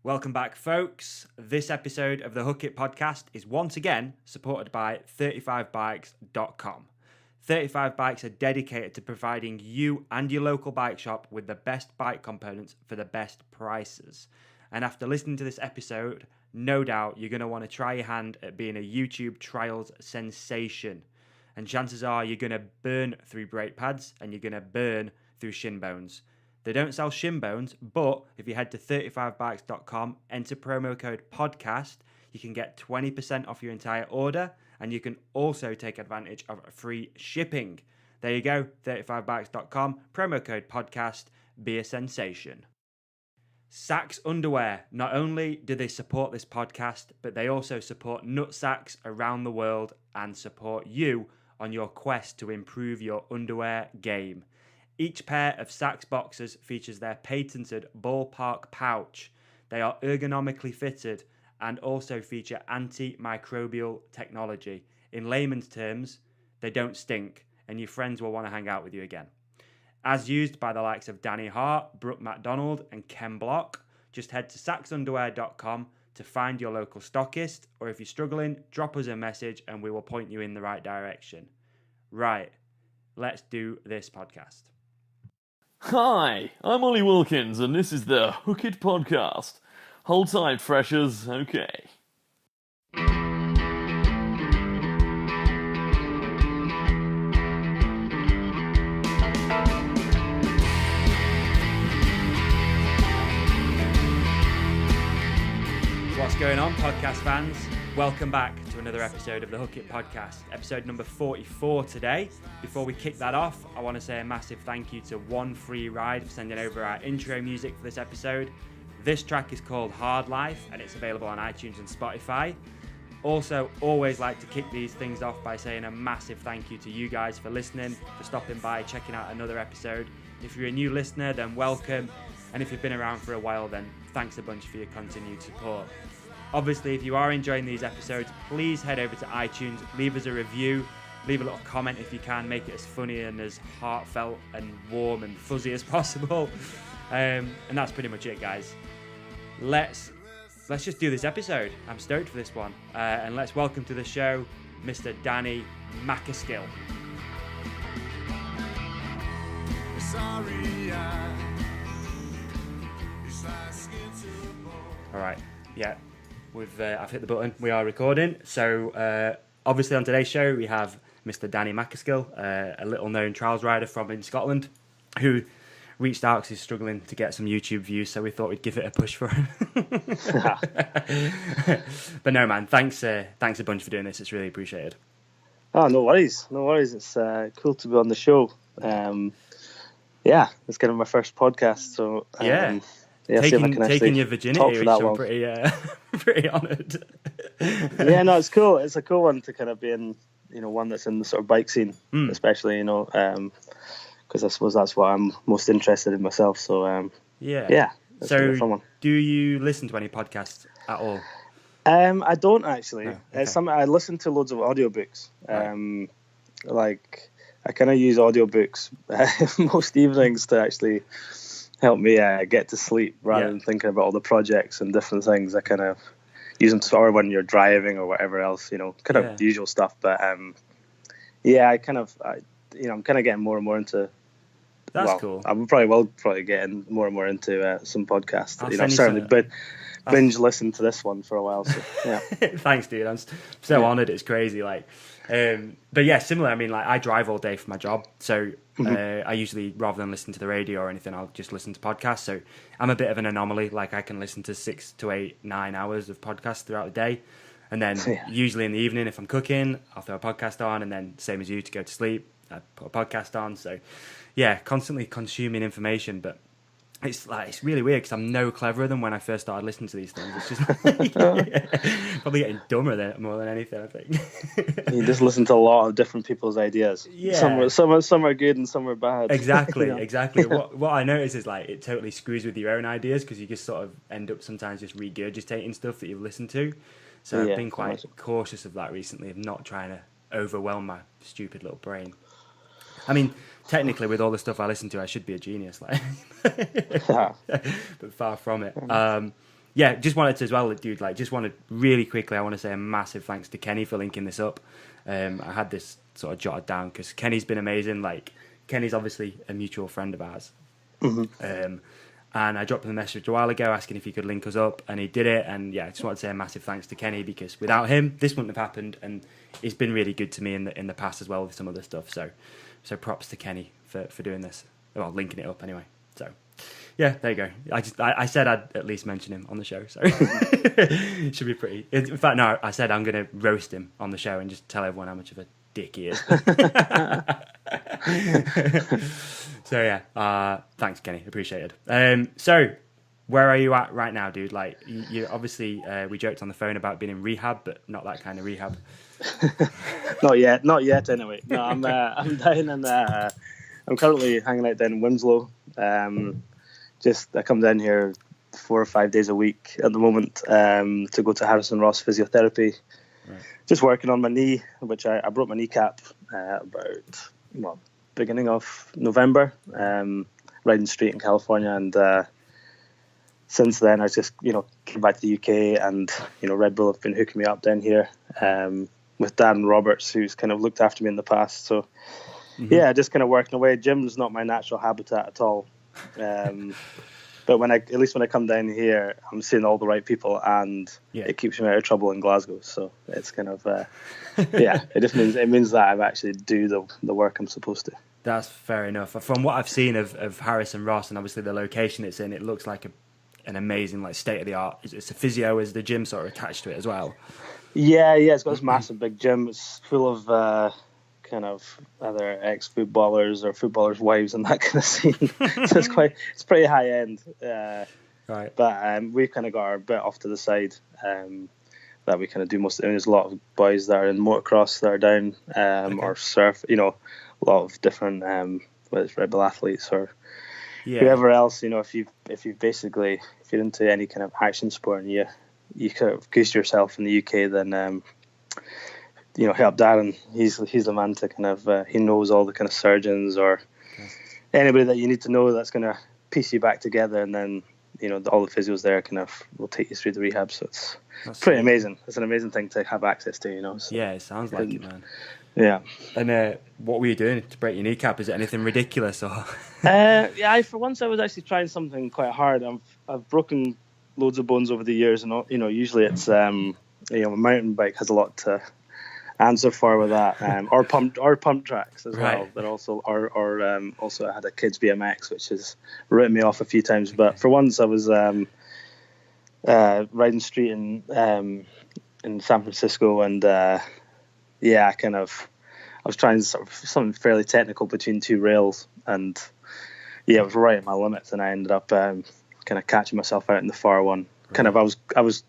Welcome back, folks. This episode of the Hook It podcast is once again supported by 35bikes.com. 35 Bikes are dedicated to providing you and your local bike shop with the best bike components for the best prices. And after listening to this episode, no doubt you're going to want to try your hand at being a YouTube trials sensation. And chances are you're going to burn through brake pads and you're going to burn through shin bones. They don't sell shin bones, but if you head to 35bikes.com, enter promo code podcast, you can get 20% off your entire order, and you can also take advantage of free shipping. There you go, 35bikes.com, promo code podcast, be a sensation. Sax Underwear. Not only do they support this podcast, but they also support nutsacks around the world and support you on your quest to improve your underwear game. Each pair of Sax boxers features their patented ballpark pouch. They are ergonomically fitted and also feature antimicrobial technology. In layman's terms, they don't stink, and your friends will want to hang out with you again. As used by the likes of Danny Hart, Brooke MacDonald, and Ken Block, just head to saxunderwear.com to find your local stockist, or if you're struggling, drop us a message and we will point you in the right direction. Right, let's do this podcast. Hi, I'm Ollie Wilkins, and this is the Hook It Podcast. Hold tight, freshers. Okay. What's going on, podcast fans? Welcome back to another episode of the Hook It Podcast, episode number 44 today. Before we kick that off, I want to say a massive thank you to One Free Ride for sending over our intro music for this episode. This track is called Hard Life, and it's available on iTunes and Spotify. Also, always like to kick these things off by saying a massive thank you to you guys for listening, for stopping by, checking out another episode. If you're a new listener, then welcome. And if you've been around for a while, then thanks a bunch for your continued support. Obviously, if you are enjoying these episodes, please head over to iTunes, leave us a review, leave a little comment if you can, make it as funny and as heartfelt and warm and fuzzy as possible. And that's pretty much it, guys. Let's just do this episode. I'm stoked for this one. And let's welcome to the show, Mr. Danny MacAskill. All right, yeah. I've hit the button. We are recording. So obviously on today's show we have Mr. Danny MacAskill, a little-known trials rider from in Scotland, who reached out because he's struggling to get some YouTube views. So we thought we'd give it a push for him. But no, man, thanks a bunch for doing this. It's really appreciated. Oh, no worries. It's cool to be on the show. Yeah, it's kind of my first podcast. So taking your virginity, which I'm pretty honoured. Yeah, no, it's cool. It's a cool one to kind of be in, one that's in the sort of bike scene, especially, because I suppose that's what I'm most interested in myself. So yeah. So, do you listen to any podcasts at all? I don't actually. No, okay. I listen to loads of audiobooks. Right. Like I kind of use audiobooks most evenings to actually help me get to sleep rather than thinking about all the projects and different things. I kind of use them or when you're driving or whatever else, kind of the usual stuff. But I'm kind of getting more and more into. That's cool. I will probably getting more and more into some podcasts. I've certainly binge listened to this one for a while. So yeah. Thanks, dude. I'm so honoured. It's crazy. But yeah, similar. I mean, I drive all day for my job, so I usually, rather than listen to the radio or anything, I'll just listen to podcasts. So I'm a bit of an anomaly. I can listen to 6 to 8, 9 hours of podcasts throughout the day, and then usually in the evening, if I'm cooking, I'll throw a podcast on, and then same as you, to go to sleep, I put a podcast on. So yeah, constantly consuming information, but it's really weird because I'm no cleverer than when I first started listening to these things. It's just probably getting dumber more than anything, I think. You just listen to a lot of different people's ideas. Yeah. Some are good and some are bad. Exactly. What I notice is it totally screws with your own ideas because you just sort of end up sometimes just regurgitating stuff that you've listened to. So I've been quite cautious of that recently, of not trying to overwhelm my stupid little brain. I mean, technically, with all the stuff I listen to, I should be a genius, but far from it. yeah, just wanted to as well, dude. Like, just wanted really quickly. I want to say a massive thanks to Kenny for linking this up. I had this sort of jotted down because Kenny's been amazing. Like, Kenny's obviously a mutual friend of ours. Mm-hmm. And I dropped him a message a while ago asking if he could link us up, and he did it. And yeah, I just wanted to say a massive thanks to Kenny, because without him, this wouldn't have happened. And he's been really good to me in the past as well with some other stuff. So props to Kenny for doing this. Well, linking it up anyway. So yeah, there you go. I said I'd at least mention him on the show, so it should be pretty. In fact, no, I said I'm going to roast him on the show and just tell everyone how much of a dick he is. So yeah, thanks, Kenny. Appreciate it. So where are you at right now, dude? Like, you obviously, we joked on the phone about being in rehab, but not that kind of rehab. Not yet. Anyway, no, I'm down in. I'm currently hanging out down in Winslow. I come down here 4 or 5 days a week at the moment to go to Harrison Ross physiotherapy. Right. Just working on my knee, which I broke my kneecap beginning of November, riding street in California, and since then I just came back to the UK, and Red Bull have been hooking me up down here with Dan Roberts, who's kind of looked after me in the past. So yeah, just kind of working away. Gym's not my natural habitat at all. But when I come down here, I'm seeing all the right people, and it keeps me out of trouble in Glasgow. So it's kind of it just means that I actually do the work I'm supposed to. That's fair enough. From what I've seen of Harrison Ross, and obviously the location it's in, it looks like an amazing, like, state of the art. It's a physio, is the gym sort of attached to it as well? Yeah, it's got this massive big gym. It's full of kind of either ex-footballers or footballers' wives and that kind of scene. So it's pretty high end. Right. But we've kind of got our bit off to the side that we kind of do most of it. There's a lot of boys that are in motocross that are down or surf, a lot of different whether it's Red Bull athletes or whoever else, if you're into any kind of action sport and you kind of goose yourself in the UK, then hit up Darren. He's the man to kind of he knows all the kind of surgeons or anybody that you need to know that's going to piece you back together, and then all the physios there kind of will take you through the rehab. So that's pretty amazing. It's an amazing thing to have access to. So, yeah, it sounds like it, man. Yeah. And what were you doing to break your kneecap? Is it anything ridiculous or? For once I was actually trying something quite hard. I've broken loads of bones over the years, and usually it's a mountain bike has a lot to answer for with that, or pump tracks as well. But also also I had a kids BMX, which has written me off a few times. But for once I was riding street in San Francisco, and I was trying sort of something fairly technical between two rails, and it was right at my limits, and I ended up kind of catching myself out in the far one. Right. Kind of I was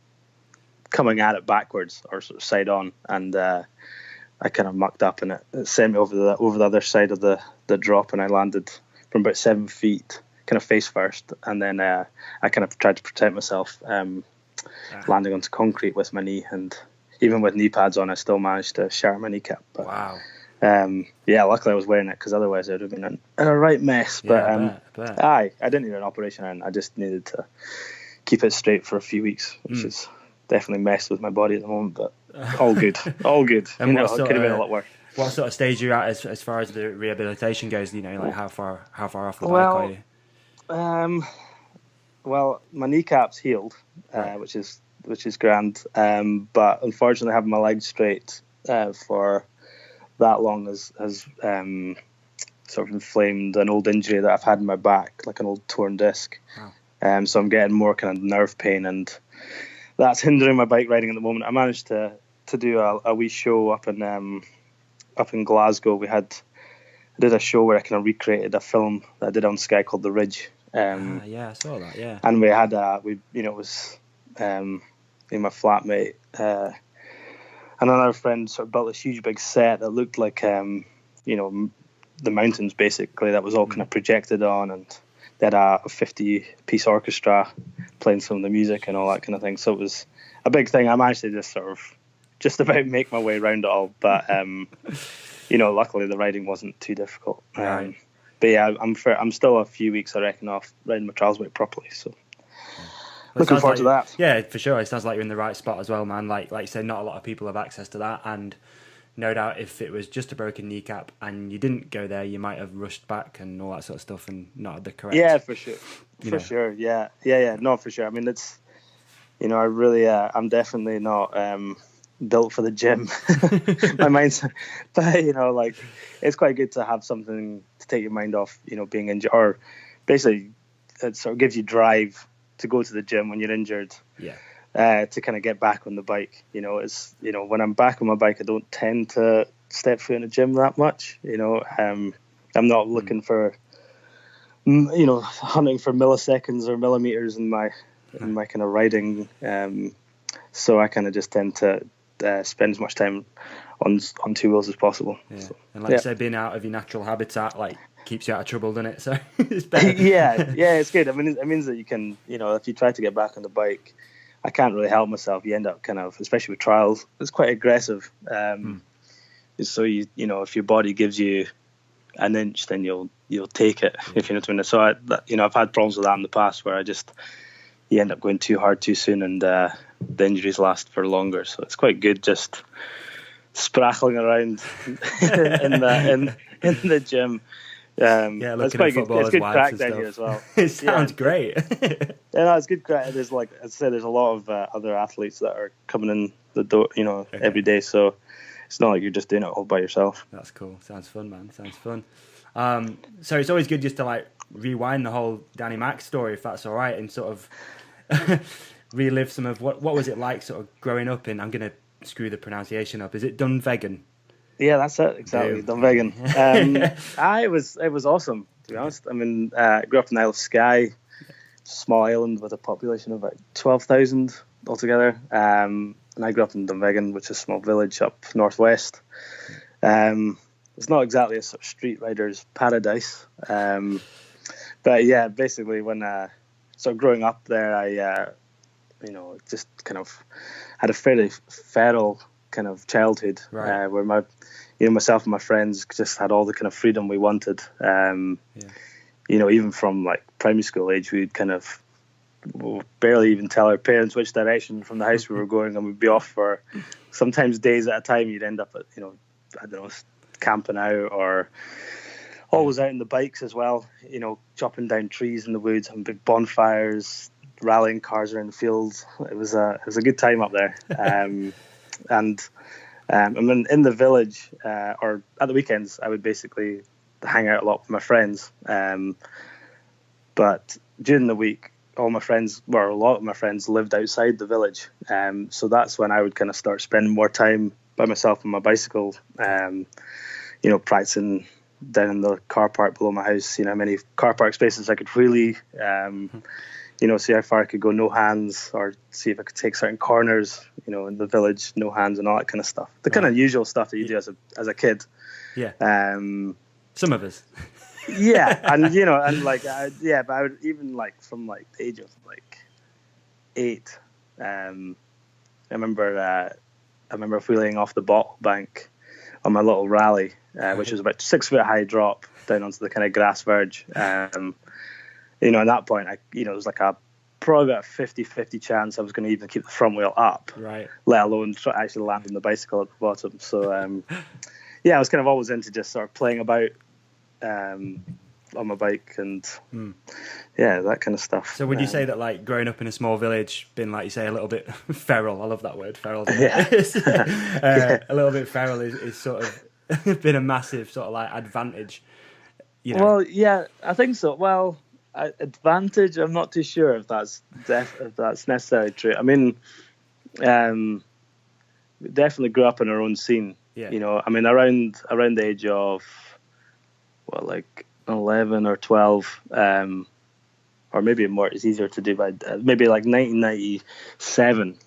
coming at it backwards or sort of side on, and I kind of mucked up, and it sent me over the other side of the drop, and I landed from about 7 feet, kind of face first, and then I kind of tried to protect myself, landing onto concrete with my knee, and even with knee pads on, I still managed to shatter my kneecap. But, wow. Luckily I was wearing it, because otherwise it would have been in a right mess. But I bet. I didn't need an operation, and I just needed to keep it straight for a few weeks, which is definitely messed with my body at the moment, but all good. All good. And it could have been a lot worse. What sort of stage are you at as far as the rehabilitation goes? Like how far off the bike are you? Well, my kneecap's healed, which is grand. But unfortunately, having my legs straight for that long has sort of inflamed an old injury that I've had in my back, like an old torn disc. Wow. So I'm getting more kind of nerve pain, and that's hindering my bike riding at the moment. I managed to do a wee show up in Glasgow. I did a show where I kind of recreated a film that I did on Sky called The Ridge. I saw that. Yeah. And we had it was my flatmate and another friend sort of built this huge big set that looked like the mountains basically, that was all kind of projected on, and they had a 50-piece orchestra playing some of the music and all that kind of thing. So it was a big thing. I'm actually just about make my way around it all, but luckily the riding wasn't too difficult. Right. But yeah, I'm still a few weeks, I reckon, off riding my trials bike properly. So Looking forward to that. Yeah, for sure. It sounds like you're in the right spot as well, man. Like you said, not a lot of people have access to that, and no doubt if it was just a broken kneecap and you didn't go there, you might have rushed back and all that sort of stuff and not had the correct. Yeah, for sure. Sure. Yeah. No, for sure. I mean, it's, I really, I'm definitely not built for the gym. My mind's, but like, it's quite good to have something to take your mind off, being injured, or basically it sort of gives you drive to go to the gym when you're injured. Yeah. To kind of get back on the bike, it's when I'm back on my bike, I don't tend to step foot in the gym that much. I'm not looking for, hunting for milliseconds or millimeters in my kind of riding. So I kind of just tend to spend as much time on two wheels as possible. Yeah. So, and like you said, being out of your natural habitat, like, keeps you out of trouble, doesn't it? So it's better. yeah, it's good. I mean, it means that you can, if you try to get back on the bike, I can't really help myself. You end up kind of, especially with trials, it's quite aggressive. So if your body gives you an inch, then you'll take it. If you know what I mean. So I've had problems with that in the past where you end up going too hard too soon, and the injuries last for longer. So it's quite good just sprackling around in the gym. Looking quite at good. It's good crack down here as well. It sounds great. It's good crack. There's, like I said, there's a lot of other athletes that are coming in the door, every day. So it's not like you're just doing it all by yourself. That's cool. Sounds fun, man. Sounds fun. So it's always good just to like rewind the whole Danny Mac story, if that's all right, and sort of relive some of what was it like sort of growing up in, I'm going to screw the pronunciation up, is it Dunvegan? Yeah, that's it, exactly. Dunvegan. It was awesome, to be honest. I mean, I grew up in the Isle of Skye, small island with a population of about 12,000 altogether. And I grew up in Dunvegan, which is a small village up northwest. It's not exactly a sort of street rider's paradise. But yeah, basically when growing up there, I just kind of had a fairly feral kind of childhood, right. Where myself and my friends just had all the kind of freedom we wanted. Even from like primary school age, we'd kind of barely even tell our parents which direction from the house we were going, and we'd be off for sometimes days at a time. You'd end up at camping out, or always out on the bikes as well. Chopping down trees in the woods, having big bonfires, rallying cars around the fields. It was a good time up there. And I mean, in the village, or at the weekends, I would basically hang out a lot with my friends. But during the week, a lot of my friends lived outside the village. So that's when I would kind of start spending more time by myself on my bicycle, practicing down in the car park below my house, how many car park spaces I could really, see how far I could go no hands, or see if I could take certain corners, in the village, no hands and all that kind of stuff. The kind of usual stuff that you do as a kid. Yeah. Some of us. Yeah, and but I would even from the age of 8. I remember wheeling off the bottle bank on my little rally, which was about 6 foot high drop down onto the kind of grass verge. At that point, it was probably about a 50-50 chance I was going to even keep the front wheel up, right? Let alone actually landing the bicycle at the bottom. So, I was kind of always into just sort of playing about on my bike and that kind of stuff. So would you say that growing up in a small village, been like you say a little bit feral? I love that word, feral. Yeah. A little bit feral is sort of been a massive sort of advantage. Well, yeah, I think so. Well, advantage, I'm not too sure if that's necessarily true. I mean, we definitely grew up in our own scene. Yeah. I mean, around the age of 11 or 12, or maybe more. It's easier to do by maybe 1997.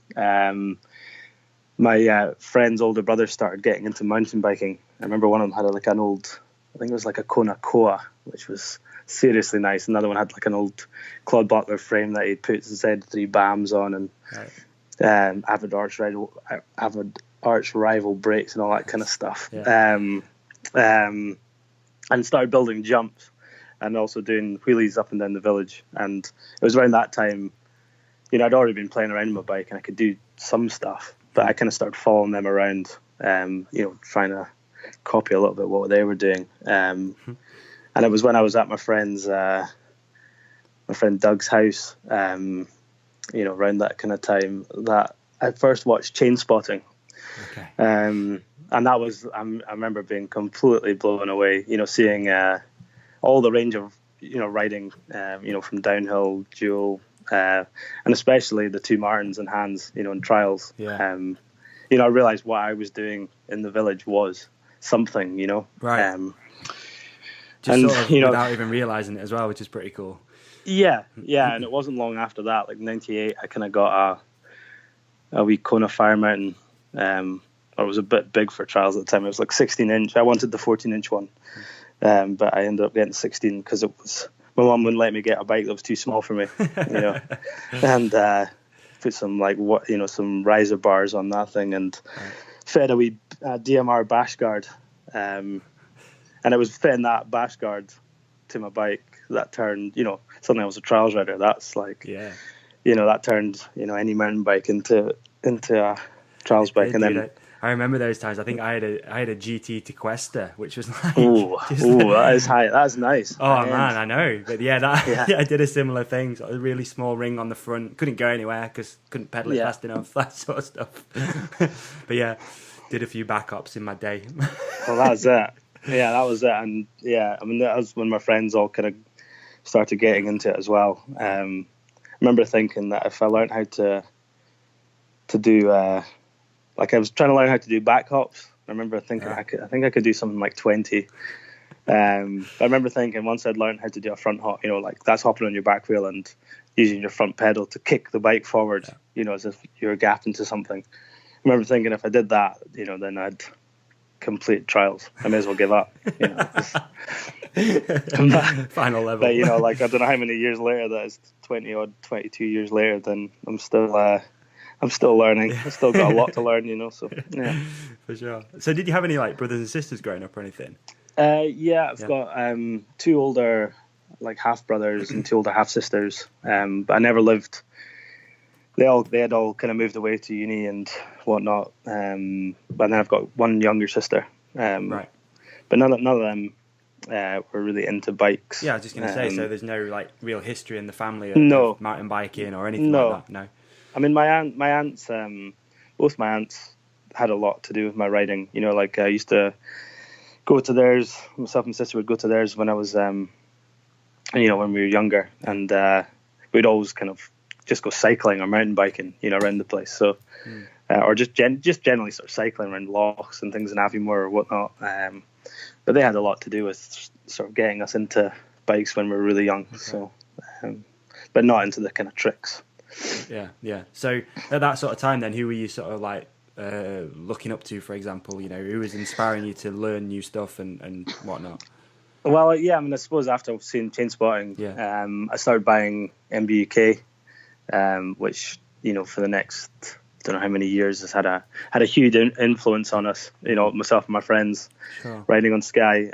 My friend's older brother started getting into mountain biking. I remember one of them had an old, I think it was a Kona Koa, which was seriously nice. Another one had an old Claude Butler frame that he'd put Z3 BAMs on, and right. Avid Arch Rival brakes and all that kind of stuff. Yeah. And started building jumps and also doing wheelies up and down the village. And it was around that time, I'd already been playing around with my bike and I could do some stuff, but I kind of started following them around, trying to copy a little bit what they were doing. And it was when I was at my friend Doug's house, around that kind of time, that I first watched Chain Spotting. Okay. And that was, I remember being completely blown away, seeing all the range of, riding, from downhill, dual, and especially the two Martins and Hans, in trials. Yeah. I realized what I was doing in the village was something, Right. Just and, sort of without even realizing it as well, which is pretty cool. Yeah, and it wasn't long after that, like 98, I kind of got a wee Kona Fire Mountain. It was a bit big for trials at the time. It was like 16-inch. I wanted the 14-inch one, but I ended up getting 16 because it was, my mum wouldn't let me get a bike that was too small for me, and put some some riser bars on that thing and fed a wee DMR bash guard, and it was fitting that bash guard to my bike that turned, suddenly I was a trials rider. That's like, that turned, any mountain bike into a trials bike. And then I remember those times. I think I had a GT Tequesta, which was like, that is high. That's nice. Oh man, I know. But I did a similar thing. So a really small ring on the front. Couldn't go anywhere because couldn't pedal it fast enough. That sort of stuff. But yeah, did a few backups in my day. Well, that was it. Yeah, that was it. And that was when my friends all kind of started getting into it as well. I remember thinking that if I learned how to do, I was trying to learn how to do back hops. I remember thinking I think I could do something like 20. I remember thinking once I'd learned how to do a front hop, that's hopping on your back wheel and using your front pedal to kick the bike forward, as if you were gapped into something. I remember thinking if I did that, then I'd complete trials. I may as well give up. Final level. But I don't know how many years later that is, 22 years later. Then I'm still learning. I've still got a lot to learn. So yeah, for sure. So did you have any brothers and sisters growing up or anything? I've got two older half brothers and two older half sisters. But I never lived. They had all kind of moved away to uni and whatnot. But then I've got one younger sister. Right. But none of them were really into bikes. Yeah, I was just going to say. So there's no real history in the family of mountain biking or anything like that. No. I mean, my aunts, both my aunts had a lot to do with my riding. I used to go to theirs. Myself and my sister would go to theirs when I was, when we were younger, and we'd always kind of just go cycling or mountain biking, around the place. So, or just generally sort of cycling around lochs and things in Aviemore or whatnot. But they had a lot to do with sort of getting us into bikes when we were really young. Okay. So, but not into the kind of tricks. Yeah. So at that sort of time, then, who were you sort of looking up to, for example? Who was inspiring you to learn new stuff and whatnot? Well, I suppose after seeing Chain Spotting, I started buying MBUK. Which for the next don't know how many years has had a huge influence on us. Myself and my friends riding on Sky.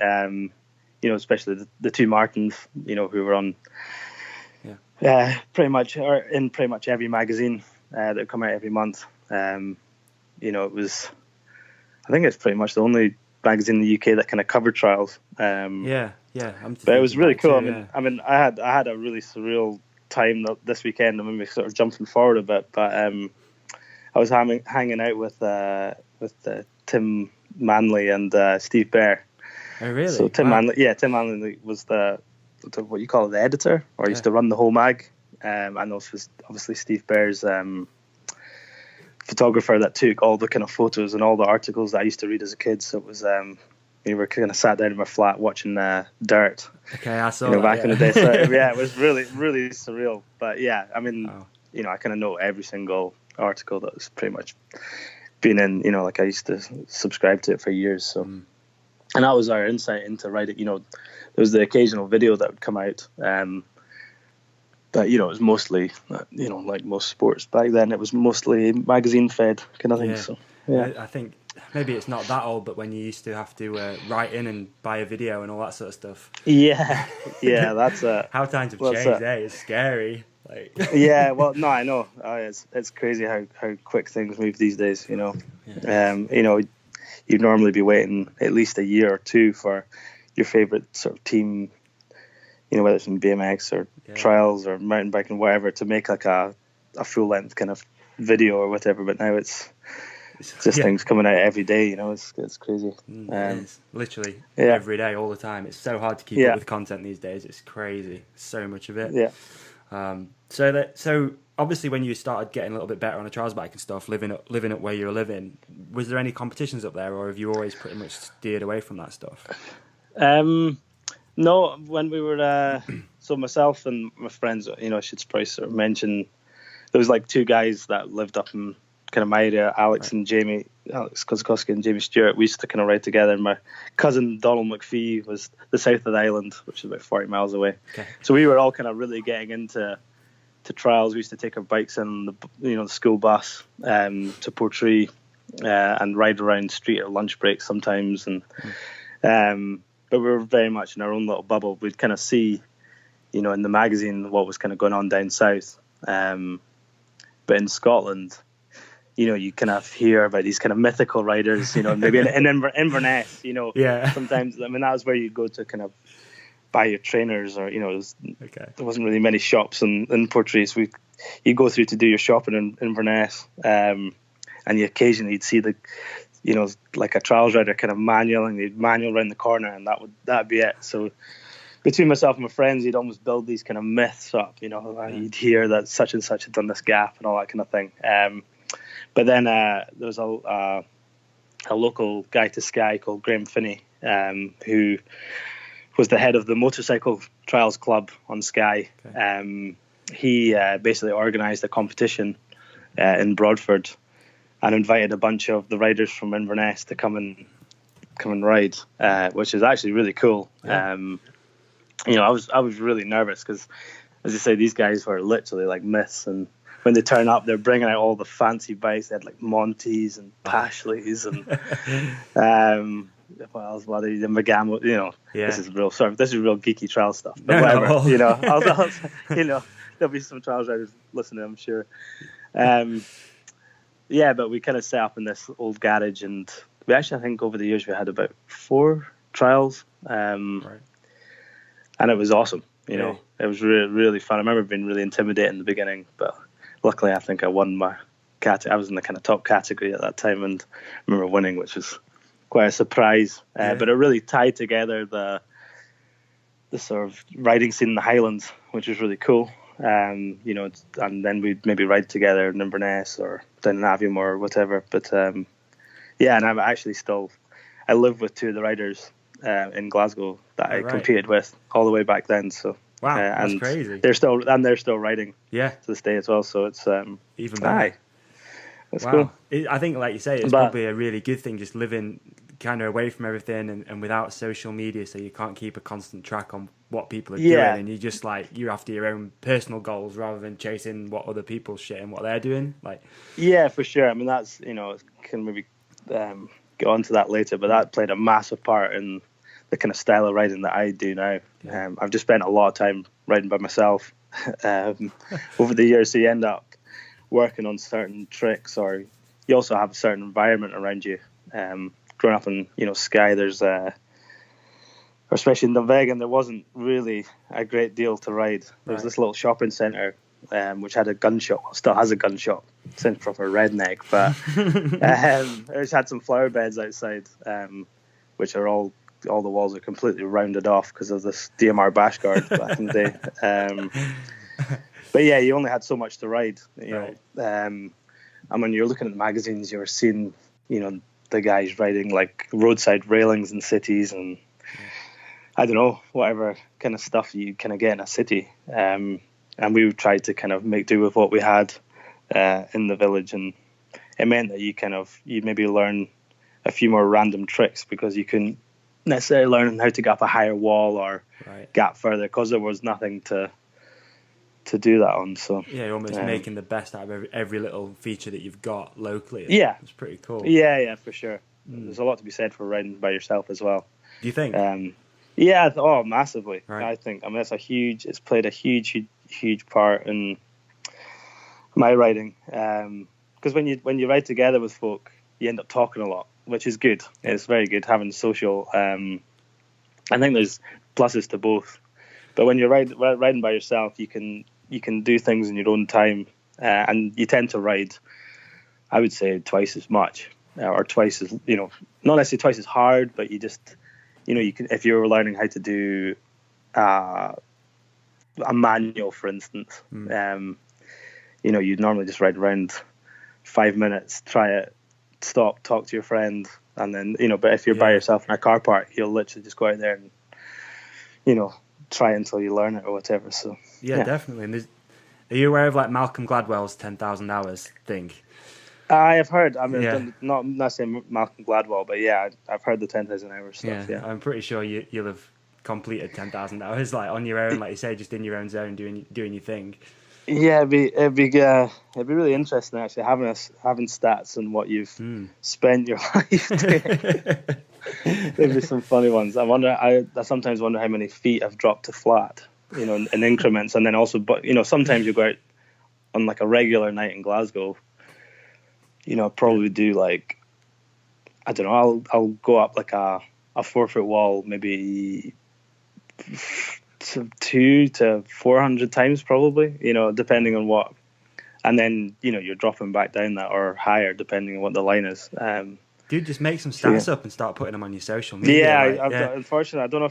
Especially the two Martins. Who were on pretty much every magazine that would come out every month. It was. I think it's pretty much the only magazine in the UK that kind of covered trials. But it was really cool. Too, I had a really surreal time this weekend. I'm maybe sort of jumping forward a bit, but I was hanging out with Tim Manley and Steve Bear. Oh, really? So Tim Manley was the what you call it, the editor, or used to run the whole mag. And this was obviously Steve Bear's photographer that took all the kind of photos and all the articles that I used to read as a kid. So it was we were kind of sat down in my flat watching Dirt. Okay, I saw that, back in the day. So it was really, really surreal. But I kind of know every single article that was pretty much been in. I used to subscribe to it for years. So, and that was our insight into writing. There was the occasional video that would come out. But it was mostly, like most sports back then, it was mostly magazine fed kind of thing. So I think. Maybe it's not that old, but when you used to have to write in and buy a video and all that sort of stuff. Yeah, that's it. How times have changed, It's scary. Like, Yeah, well, no, I know. It's crazy how quick things move these days. You know, you'd normally be waiting at least a year or two for your favorite sort of team, whether it's in BMX or trials or mountain biking, whatever, to make like a full length kind of video or whatever. But now it's just things coming out every day. It's crazy. It's literally every day, all the time. It's so hard to keep up with content these days. It's crazy. So much of it. Yeah. So obviously, when you started getting a little bit better on the trials bike and stuff, living up where you were living, was there any competitions up there, or have you always pretty much steered away from that stuff? No, when we were so myself and my friends, I should probably sort of mention there was like two guys that lived up in kind of my area, Alex Kozakowski and Jamie Stewart. We used to kind of ride together, and my cousin Donald McPhee was the south of the island, which is about 40 miles away. Okay. So we were all kind of really getting into trials. We used to take our bikes in the school bus to Portree and ride around the street at lunch breaks sometimes, and but we were very much in our own little bubble. We'd kind of see, in the magazine what was kind of going on down south. But in Scotland, you kind of hear about these kind of mythical riders, maybe in Inverness, sometimes, that was where you'd go to kind of buy your trainers, or, there wasn't really many shops in Portree, so you'd go through to do your shopping in Inverness, and you occasionally you'd see like a trials rider kind of manual around the corner, and that'd be it. So between myself and my friends, you'd almost build these kind of myths up, you'd hear that such and such had done this gap and all that kind of thing. But then there was a local guy to Skye called Graham Finney, who was the head of the motorcycle trials club on Skye. Okay. He basically organised a competition in Broadford and invited a bunch of the riders from Inverness to come and ride, which is actually really cool. Yeah. I was really nervous because, as you say, these guys were literally like myths, and when they turn up, they're bringing out all the fancy bikes. They had like Monties and Pashleys and what else? Well, the Megamo. This is real geeky trial stuff. But whatever, I'll there'll be some trials riders listening, I'm sure. But we kind of set up in this old garage, and we actually, I think over the years we had about 4 trials. Right. And it was awesome, It was really, really fun. I remember being really intimidated in the beginning, but luckily I think I won my I was in the kind of top category at that time, and I remember winning, which was quite a surprise. But it really tied together the sort of riding scene in the Highlands, which was really cool. And then we'd maybe ride together in Inverness or down in Avium or whatever. But and I'm actually I live with 2 of the riders in Glasgow that I competed with all the way back then. So wow, that's crazy. They're still riding to this day as well. So it's even better. That's cool. I think, like you say, it's probably a really good thing, just living kind of away from everything and without social media, so you can't keep a constant track on what people are doing, and you just you're after your own personal goals rather than chasing what other people's shit and what they're doing. For sure. That's can maybe get onto that later, but that played a massive part in the kind of style of riding that I do now. I've just spent a lot of time riding by myself over the years, so you end up working on certain tricks, or you also have a certain environment around you. Growing up in Skye, there's especially in Dunvegan, there wasn't really a great deal to ride. There was this little shopping centre which had a gun shop, still has a gun shop. Sounds proper redneck, but it just had some flower beds outside, which are all the walls are completely rounded off because of this DMR bash guard back in the day. But yeah, you only had so much to ride, and when you're looking at the magazines, you were seeing, the guys riding like roadside railings in cities, and I don't know, whatever kind of stuff you kind of get in a city. And we tried to kind of make do with what we had in the village, and it meant that you maybe learn a few more random tricks because you couldn't necessarily learn how to get up a higher wall or gap further because there was nothing to do that on. So you're almost making the best out of every little feature that you've got locally. It's pretty cool. Yeah, for sure. There's a lot to be said for riding by yourself as well. Do you think? Massively. Right. I think. It's played a huge huge part in my riding. Because when you ride together with folk, you end up talking a lot, which is good. It's very good having social. I think there's pluses to both. But when you're riding by yourself, you can do things in your own time, and you tend to ride, I would say, twice as much, or twice as, not necessarily twice as hard, but you just, you can, if you're learning how to do a manual, for instance, you'd normally just ride around 5 minutes, try it, stop, talk to your friend, and then, but if you're by yourself in a car park, you'll literally just go out there and, try until you learn it or whatever. So yeah. Definitely. And are you aware of like Malcolm Gladwell's 10,000 hours thing? I have heard. I mean, I've not necessarily Malcolm Gladwell, but I've heard the 10,000 hours stuff. Yeah, I'm pretty sure you'll have completed 10,000 hours like on your own, like you say, just in your own zone, doing your thing. Yeah, it'd be really interesting actually having stats on what you've spent your life doing. There'd be some funny ones. I sometimes wonder how many feet I've dropped to flat, in increments, and then also, but sometimes you go out on like a regular night in Glasgow. Probably do like, I don't know, I'll go up like a 4-foot wall, maybe 200 to 400 times probably, depending on what, and then you're dropping back down that or higher depending on what the line is. Dude, just make some stats up and start putting them on your social media. Yeah, unfortunately, I don't know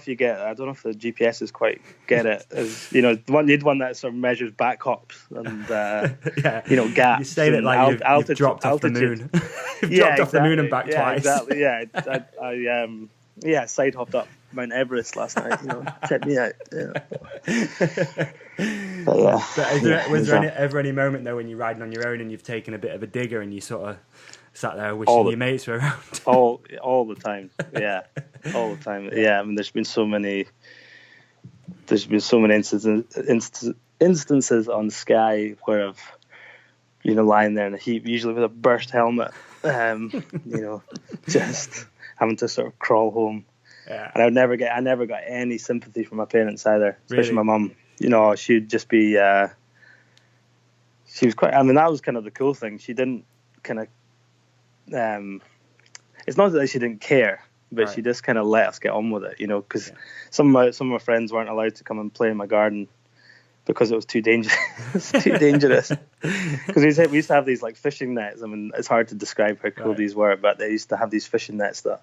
if the GPSs quite get it. As you need one that sort of measures back hops and gaps. You say that like you've dropped off the moon. You've dropped off the moon and back twice. Exactly. Yeah, I side hopped up Mount Everest last night. Check me out. Yeah. But was there ever any moment though when you're riding on your own and you've taken a bit of a digger and you sort of sat there wishing your mates were around? all the time. Yeah, all the time. Yeah, I mean, there's been so many instances on Sky where I've lying there in a heap, usually with a burst helmet, just having to sort of crawl home. Yeah. And I never got any sympathy from my parents either, especially my mum. She'd just be she was quite, I mean, that was kind of the cool thing. She didn't kind of it's not that she didn't care, but she just kind of let us get on with it, because some of my friends weren't allowed to come and play in my garden because it was too dangerous. Because we used to have these like fishing nets. I mean, it's hard to describe how cool these were, but they used to have these fishing nets that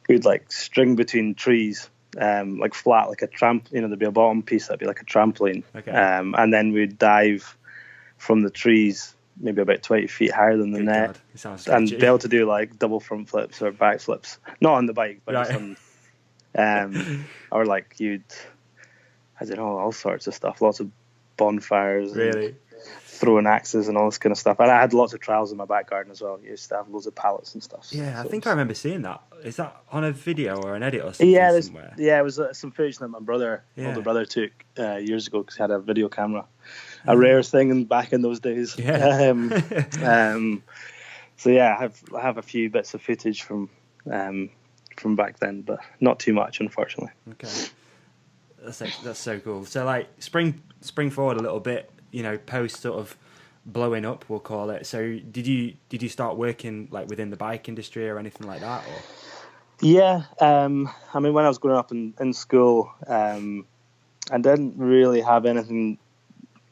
we'd like string between trees, like flat, like a there'd be a bottom piece that'd be like a trampoline, and then we'd dive from the trees maybe about 20 feet higher than the net, and be able to do like double front flips or back flips, not on the bike, but just on, or like I don't know, all sorts of stuff, lots of bonfires, and throwing axes and all this kind of stuff. And I had lots of trials in my back garden as well. I used to have loads of pallets and stuff. Yeah, I think I remember seeing that. Is that on a video or an edit or something somewhere? Yeah, it was some footage that my older brother took years ago because he had a video camera. A rare thing back in those days. Yeah. So yeah, I have a few bits of footage from back then, but not too much, unfortunately. Okay, that's so cool. So like spring forward a little bit, post sort of blowing up, we'll call it. So did you start working like within the bike industry or anything like that? Or? Yeah, I mean, when I was growing up in school, I didn't really have anything.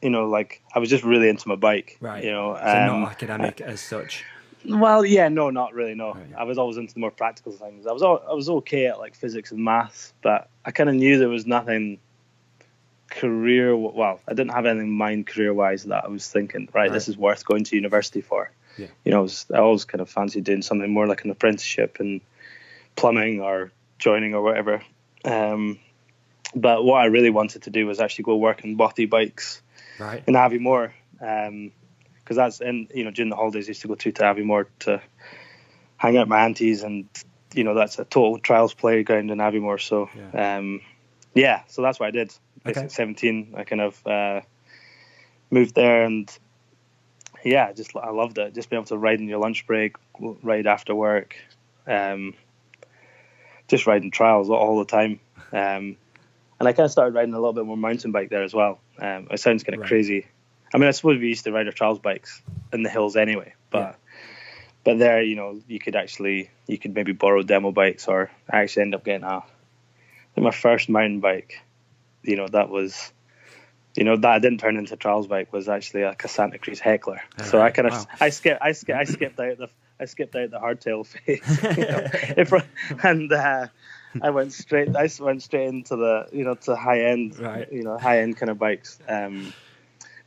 Like I was just really into my bike. Right. So not academic as such. Well, yeah, no, not really. No, right, yeah. I was always into the more practical things. I was okay at like physics and maths, but I kind of knew there was nothing career. Well, I didn't have anything in mind career wise that I was thinking. Right, this is worth going to university for. Yeah. I always kind of fancied doing something more like an apprenticeship in plumbing or joining or whatever. But what I really wanted to do was actually go work on bothy bikes. Right. In Aviemore, because that's during the holidays I used to go to Aviemore to hang out with my aunties, and that's a total trials playground in Aviemore. So so that's what I did. Basically, at 17, I kind of moved there, and I loved it. Just being able to ride in your lunch break, ride after work, just riding trials all the time. And I kind of started riding a little bit more mountain bike there as well. It sounds kind of crazy. I mean, I suppose we used to ride our trials bikes in the hills anyway, but there, you could maybe borrow demo bikes, or I actually end up getting I think my first mountain bike, that was, that I didn't turn into a trials bike, was actually like a Santa Cruz Heckler. So I kind of I skipped out the hardtail phase, and I went straight into the to high end, high end kind of bikes.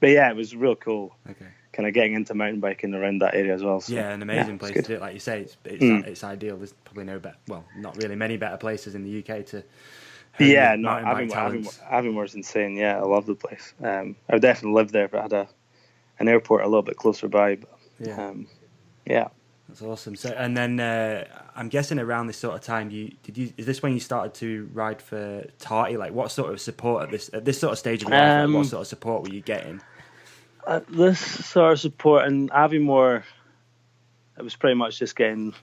But yeah, it was real cool. Okay. Kind of getting into mountain biking around that area as well. So, an amazing place to do it. Like you say, it's ideal. There's probably not really many better places in the UK to. Aviemoore's insane. Yeah, I love the place. I would definitely live there if I had an airport a little bit closer by. But, that's awesome. So, and then I'm guessing around this sort of time, is this when you started to ride for Tarty? Like, what sort of support at this sort of stage of your life? What sort of support were you getting? This sort of support in Aviemore, it was pretty much just getting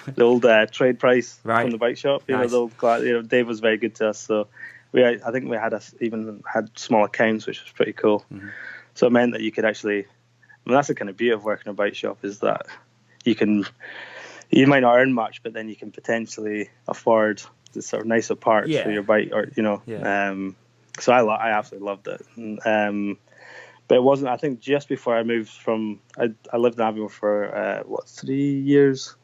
the old trade price from the bike shop. The old Dave was very good to us, so I think we even had small accounts, which was pretty cool. Mm-hmm. So it meant that you could actually. That's the kind of beauty of working in a bike shop, is that you might not earn much, but then you can potentially afford the sort of nicer parts for your bike, or so I absolutely loved it. But it wasn't. I think just before I moved from, I lived in Aviemore for 3 years,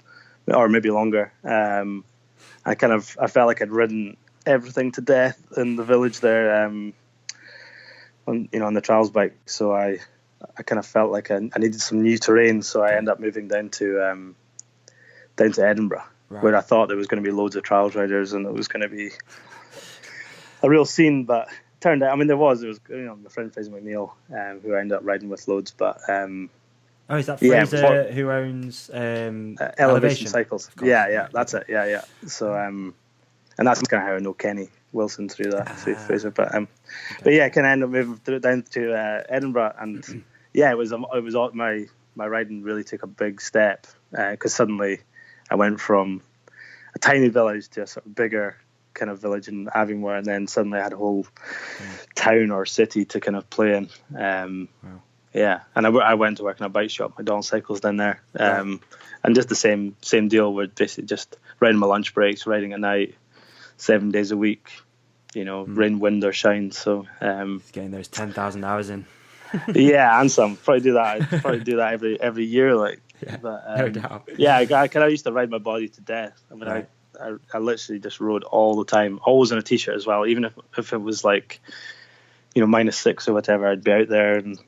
or maybe longer. I felt like I'd ridden everything to death in the village there, on the trials bike. So I kind of felt like I needed some new terrain. So I ended up moving down to Edinburgh, where I thought there was going to be loads of trials riders and it was going to be a real scene, but. Turned out, I mean, there was my friend Fraser McNeil, who I ended up riding with loads, but is that Fraser who owns Elevation Cycles? Yeah, that's it. Yeah. So and that's kind of how I know Kenny Wilson through Fraser, but yeah, kind of ended up moving down to Edinburgh, and it was my riding really took a big step, because suddenly I went from a tiny village to a sort of bigger kind of village in Aviemore, and then suddenly I had a whole town or city to kind of play in. And I went to work in a bike shop, McDonald Cycles down there, and just the same deal with basically just riding my lunch breaks, riding at night, 7 days a week, rain, wind or shine. So getting those 10,000 hours in. And some probably do that every year, like. But, no doubt. I used to ride my body to death. I mean, I literally just rode all the time, always in a t-shirt as well. Even if it was like, -6 or whatever, I'd be out there and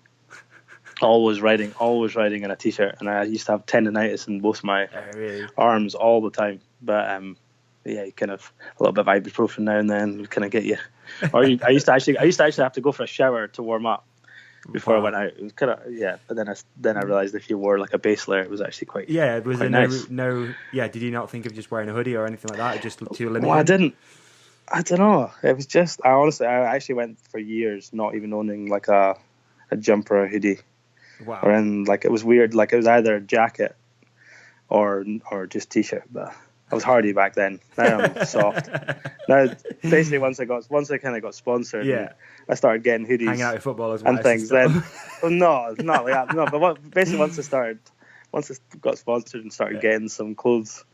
always riding in a t-shirt. And I used to have tendonitis in both my arms all the time. But you kind of a little bit of ibuprofen now and then would kind of get you. Or I used to actually have to go for a shower to warm up before I went out. It was kind of but then I realized if you wore like a base layer, it was actually quite was quite there nice. Did you not think of just wearing a hoodie or anything like that? It just too limited? Well, I don't know. It was just I actually went for years not even owning like a jumper or a hoodie. Wow. Or in like it was weird, like it was either a jacket or just t-shirt, but I was hardy back then. Now I'm soft. Now, basically, once I kind of got sponsored, I started getting hoodies, hanging out with footballers and things. Then, no, not like that. No, but basically, once I got sponsored and started getting some clothes,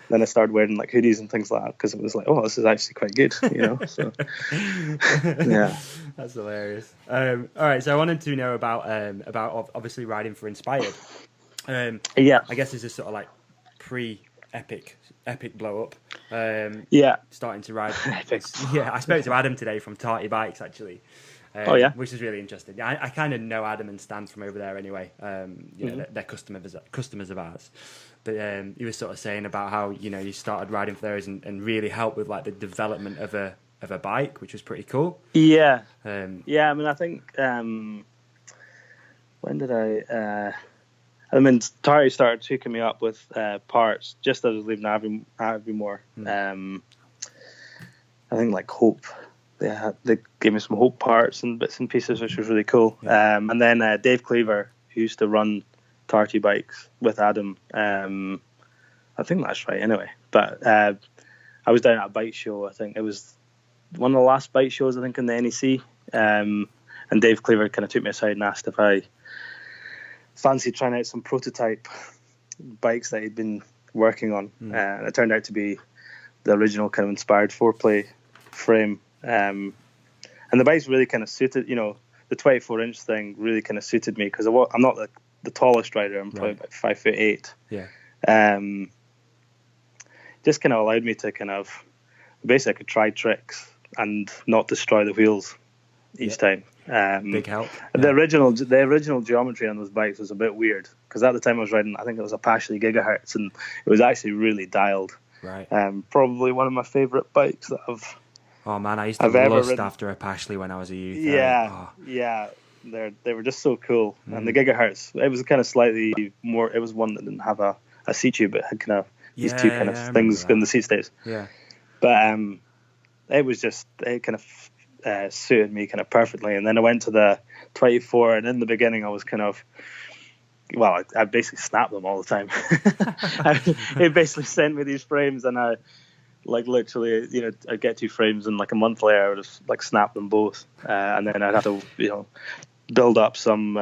then I started wearing like hoodies and things like that, because it was like, oh, this is actually quite good, So, yeah, that's hilarious. All right, so I wanted to know about obviously riding for Inspired. I guess this is sort of like epic blow up. Starting to ride. Epic. I spoke to Adam today from Tarty Bikes actually. Which is really interesting. I kind of know Adam and Stan from over there anyway. They're customers of ours. But he was sort of saying about how you started riding for those and really helped with like the development of a bike, which was pretty cool. Yeah. I mean, I think when did Tarty started hooking me up with parts just as I was leaving Aviemore. I think like Hope. They gave me some Hope parts and bits and pieces, which was really cool. And then Dave Cleaver, who used to run Tarty Bikes with Adam. I think that's right anyway. But I was down at a bike show. I think it was one of the last bike shows, I think, in the NEC. And and Dave Cleaver kind of took me aside and asked if I fancied trying out some prototype bikes that he'd been working on. And it turned out to be the original kind of inspired 4-play frame. And the bikes really kind of suited, the 24-inch thing really kind of suited me because I'm not the tallest rider. I'm probably about 5'8". Yeah. Just kind of allowed me to kind of basically I could try tricks and not destroy the wheels each time. Big help. The original geometry on those bikes was a bit weird because at the time I was riding, I think it was a Pashley Gigahertz, and it was actually really dialed. Right. Probably one of my favourite bikes that I've. Oh man, I used to lust after a Pashley when I was a youth. Yeah. They were just so cool, and the Gigahertz, it was kind of slightly more. It was one that didn't have a seat tube, but had kind of these two kind of things in the seat states. Yeah. But it kind of suited me kind of perfectly. And then I went to the 24, and in the beginning I was kind of, I basically snapped them all the time. He basically sent me these frames, and I literally, I'd get 2 frames, and like a month later I would have snap them both, and then I'd have to build up some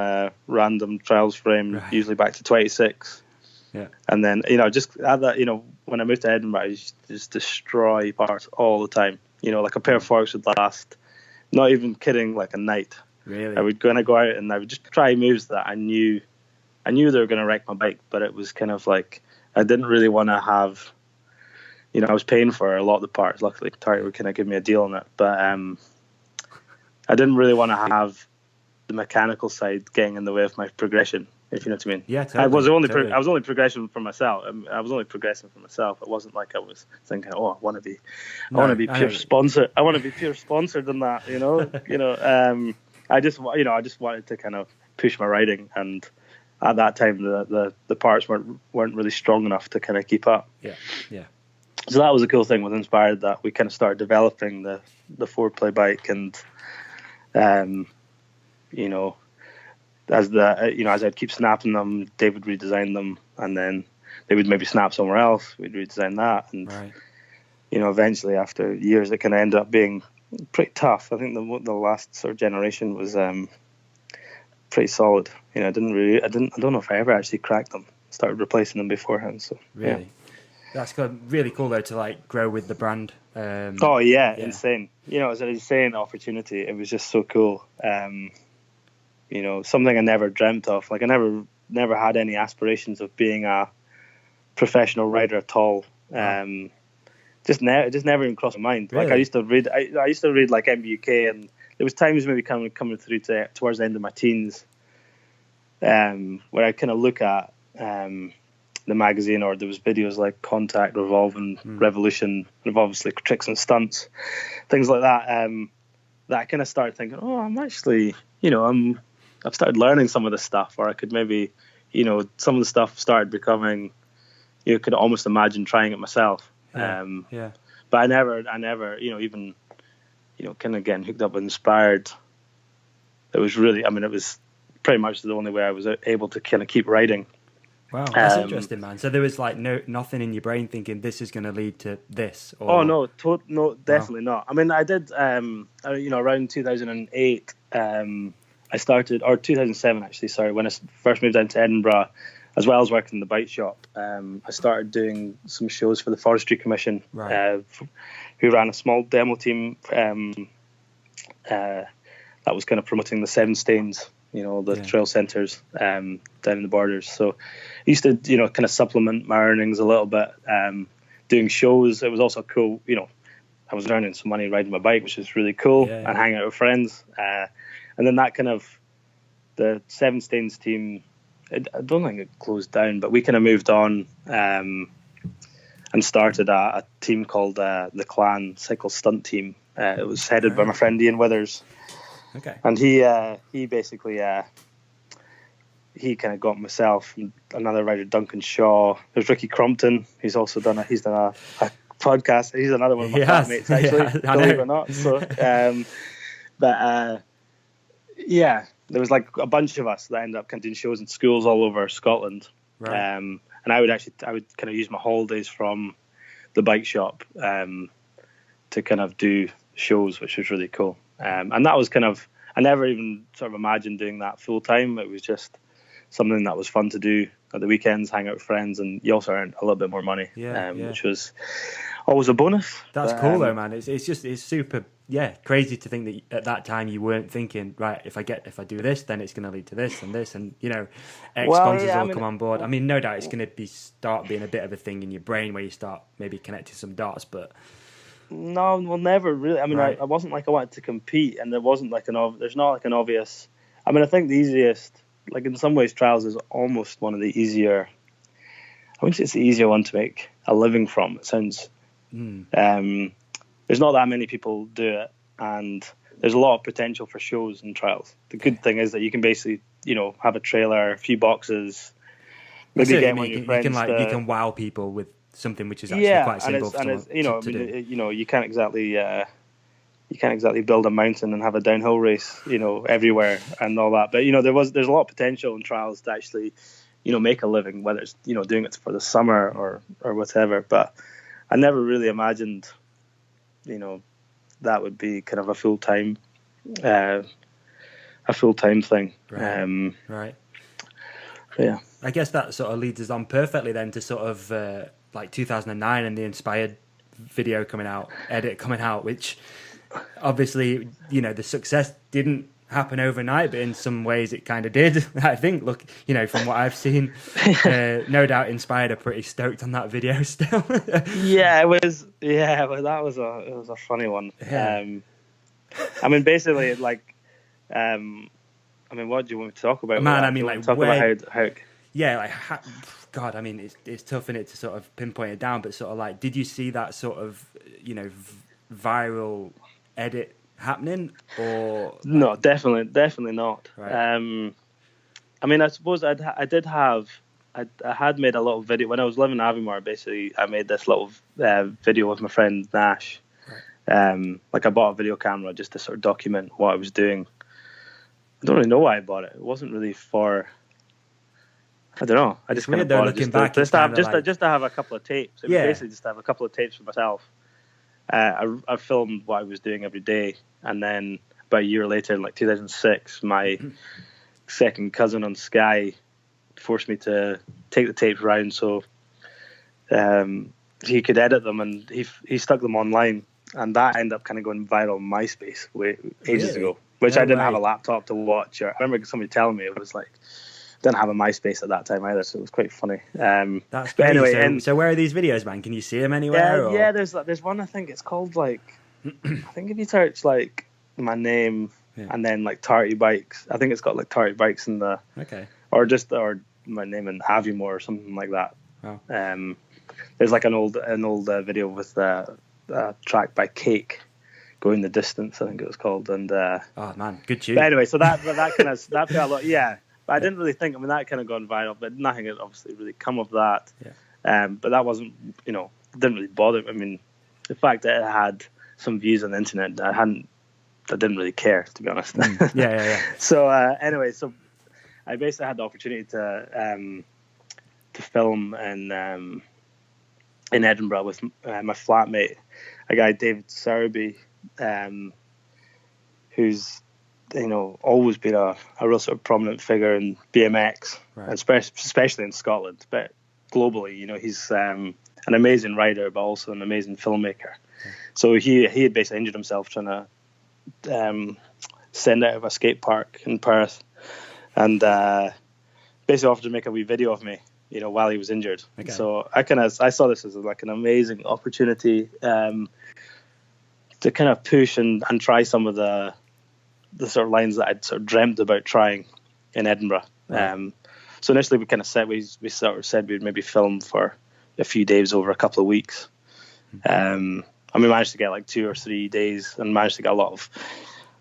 random trials frame, usually back to 26. Yeah. And then just add that, when I moved to Edinburgh, I used to just destroy parts all the time. Like a pair of forks would last, not even kidding, like a night. Really? I would go out and I would just try moves that I knew they were going to wreck my bike, but it was kind of like I didn't really want to have. I was paying for a lot of the parts. Luckily, Target would kind of give me a deal on it, but I didn't really want to have the mechanical side getting in the way of my progression. If you know what I mean. Yeah, totally. I was only progressing for myself. I was only progressing for myself. It wasn't like I was thinking, I want to be pure sponsored. I want to be pure sponsored in that. I just wanted to kind of push my riding, and at that time the parts weren't really strong enough to kind of keep up. Yeah. So that was a cool thing with Inspired, that we kind of started developing the 4-play bike, and as I'd keep snapping them, Dave would redesign them, and then they would maybe snap somewhere else. We'd redesign that, and eventually after years, it kind of ended up being pretty tough. I think the last sort of generation was pretty solid. I don't know if I ever actually cracked them. Started replacing them beforehand. So really. Yeah. That's really cool though to grow with the brand. Insane. It was an insane opportunity. It was just so cool. Something I never dreamt of. Like I never had any aspirations of being a professional rider at all. Just never even crossed my mind. Really? Like I used to read like MBUK, and there was times maybe coming through towards the end of my teens, where I kind of look at the magazine, or there was videos like Contact, Revolve, and Revolution, and obviously Tricks and Stunts, things like that. That I kind of started thinking, I'm actually, I've started learning some of this stuff, or I could maybe, some of the stuff started becoming, you could almost imagine trying it myself. Yeah. But I never, even, kind of getting hooked up with Inspired. It was really, it was pretty much the only way I was able to kind of keep riding. Wow, that's interesting, man. So there was nothing in your brain thinking this is going to lead to this? Or... Oh no, definitely not. I did, around 2008, I started, or 2007 actually, sorry, when I first moved down to Edinburgh, as well as working in the bike shop, I started doing some shows for the Forestry Commission, who ran a small demo team that was kind of promoting the Seven Stains, the trail centres down in the borders. So I used to, kind of supplement my earnings a little bit, doing shows. It was also cool, I was earning some money riding my bike, which was really cool, and hanging out with friends. And then that kind of, the Seven Stains team, I don't think it closed down, but we kind of moved on and started a team called the Clan Cycle Stunt Team. It was headed by my friend Ian Withers. Okay. And he basically he kind of got myself and another rider, Duncan Shaw. There's Ricky Crompton. He's also done a podcast. He's another one of my flatmates, actually, believe it or not. So, there was like a bunch of us that ended up kind of doing shows in schools all over Scotland. Right. And I would kind of use my holidays from the bike shop to kind of do shows, which was really cool. And that was kind of, I never even sort of imagined doing that full time. It was just something that was fun to do at the weekends, hang out with friends, and you also earn a little bit more money, which was always a bonus. That's cool though, man. It's super, crazy to think that at that time you weren't thinking, right, if I do this, then it's going to lead to this and this, and sponsors will come on board. I mean, no doubt it's going to start being a bit of a thing in your brain where you start maybe connecting some dots, but no, well, never really. I mean, I wasn't like I wanted to compete, and there wasn't like there's not like an obvious. I mean, I think the easiest, like in some ways, trials is almost one of the easier. I wouldn't say it's the easier one to make a living from. It sounds. There's not that many people do it, and there's a lot of potential for shows and trials. The good thing is that you can basically, have a trailer, a few boxes, maybe get one of your friends. You can wow people with something which is actually quite simple. You can't exactly build a mountain and have a downhill race, everywhere and all that. But there's a lot of potential in trials to actually, make a living, whether it's doing it for the summer or whatever. But I never really imagined, that would be kind of a full time thing. Right. Yeah. I guess that sort of leads us on perfectly then to sort of like 2009 and the Inspired video edit coming out, which obviously, the success didn't happen overnight, but in some ways it kind of did. I think, look, from what I've seen, no doubt Inspired are pretty stoked on that video still. Yeah, it was. Yeah, well, it was a funny one. Yeah. I mean, basically, like, what do you want me to talk about? Man, I mean, like, talk about how. Yeah, like, God, I mean, it's tough in it to sort of pinpoint it down, but sort of like, did you see that sort of, viral edit happening, or no? Definitely not. Right. I mean, I suppose I had made a little video when I was living in Aviemore. Basically, I made this little video with my friend Nash. Right. Like, I bought a video camera just to sort of document what I was doing. I don't really know why I bought it. It wasn't really for. I don't know. I just kind of bought it just to have a couple of tapes. It was basically just to have a couple of tapes for myself. I filmed what I was doing every day, and then about a year later, in like 2006, my second cousin on Sky forced me to take the tapes round so he could edit them, and he stuck them online, and that ended up kind of going viral on MySpace ages ago, which I didn't have a laptop to watch. I remember somebody telling me it was like. Didn't have a MySpace at that time either, so it was quite funny. That's great. Anyway, so where are these videos, man? Can you see them anywhere? Yeah, there's one. I think it's called like. I think if you search like my name and then like Tarty Bikes, I think it's got like Tarty Bikes in the. Okay. Or my name in Aviemore or something like that. Wow. There's like an old video with a track by Cake, Going the Distance, I think it was called, and. Oh man, good tune. But anyway, so that kind of that felt a lot. Yeah. I didn't really think. I mean, that kind of gone viral, but nothing had obviously really come of that. Yeah. But that wasn't, didn't really bother. I mean, the fact that it had some views on the internet, I didn't really care, to be honest. Yeah. So anyway, so I basically had the opportunity to film in Edinburgh with my flatmate, a guy David Sowerby, who's. Always been a real sort of prominent figure in BMX, right. especially in Scotland, but globally, he's an amazing rider, but also an amazing filmmaker. Okay. So he had basically injured himself trying to send out of a skate park in Perth, and basically offered to make a wee video of me, while he was injured. Okay. So I saw this as like an amazing opportunity to kind of push and try some of the sort of lines that I'd sort of dreamt about trying in Edinburgh. Right. So initially we sort of said we'd maybe film for a few days over a couple of weeks. And we managed to get like 2 or 3 days and managed to get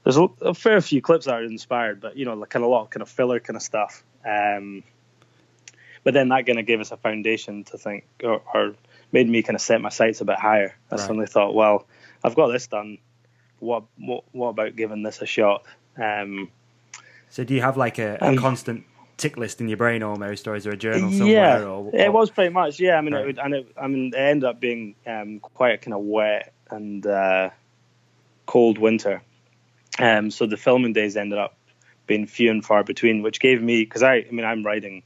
there's a fair few clips that are inspired, but like kind of a lot of kind of filler kind of stuff. But then that kind of gave us a foundation to think, or made me kind of set my sights a bit higher. I suddenly thought, well, I've got this done. What about giving this a shot? So do you have like a constant tick list in your brain almost, or is there a journal somewhere? Yeah, it was pretty much. Yeah, I mean, right. It ended up being quite a kind of wet and cold winter, So the filming days ended up being few and far between, which gave me, because I'm writing,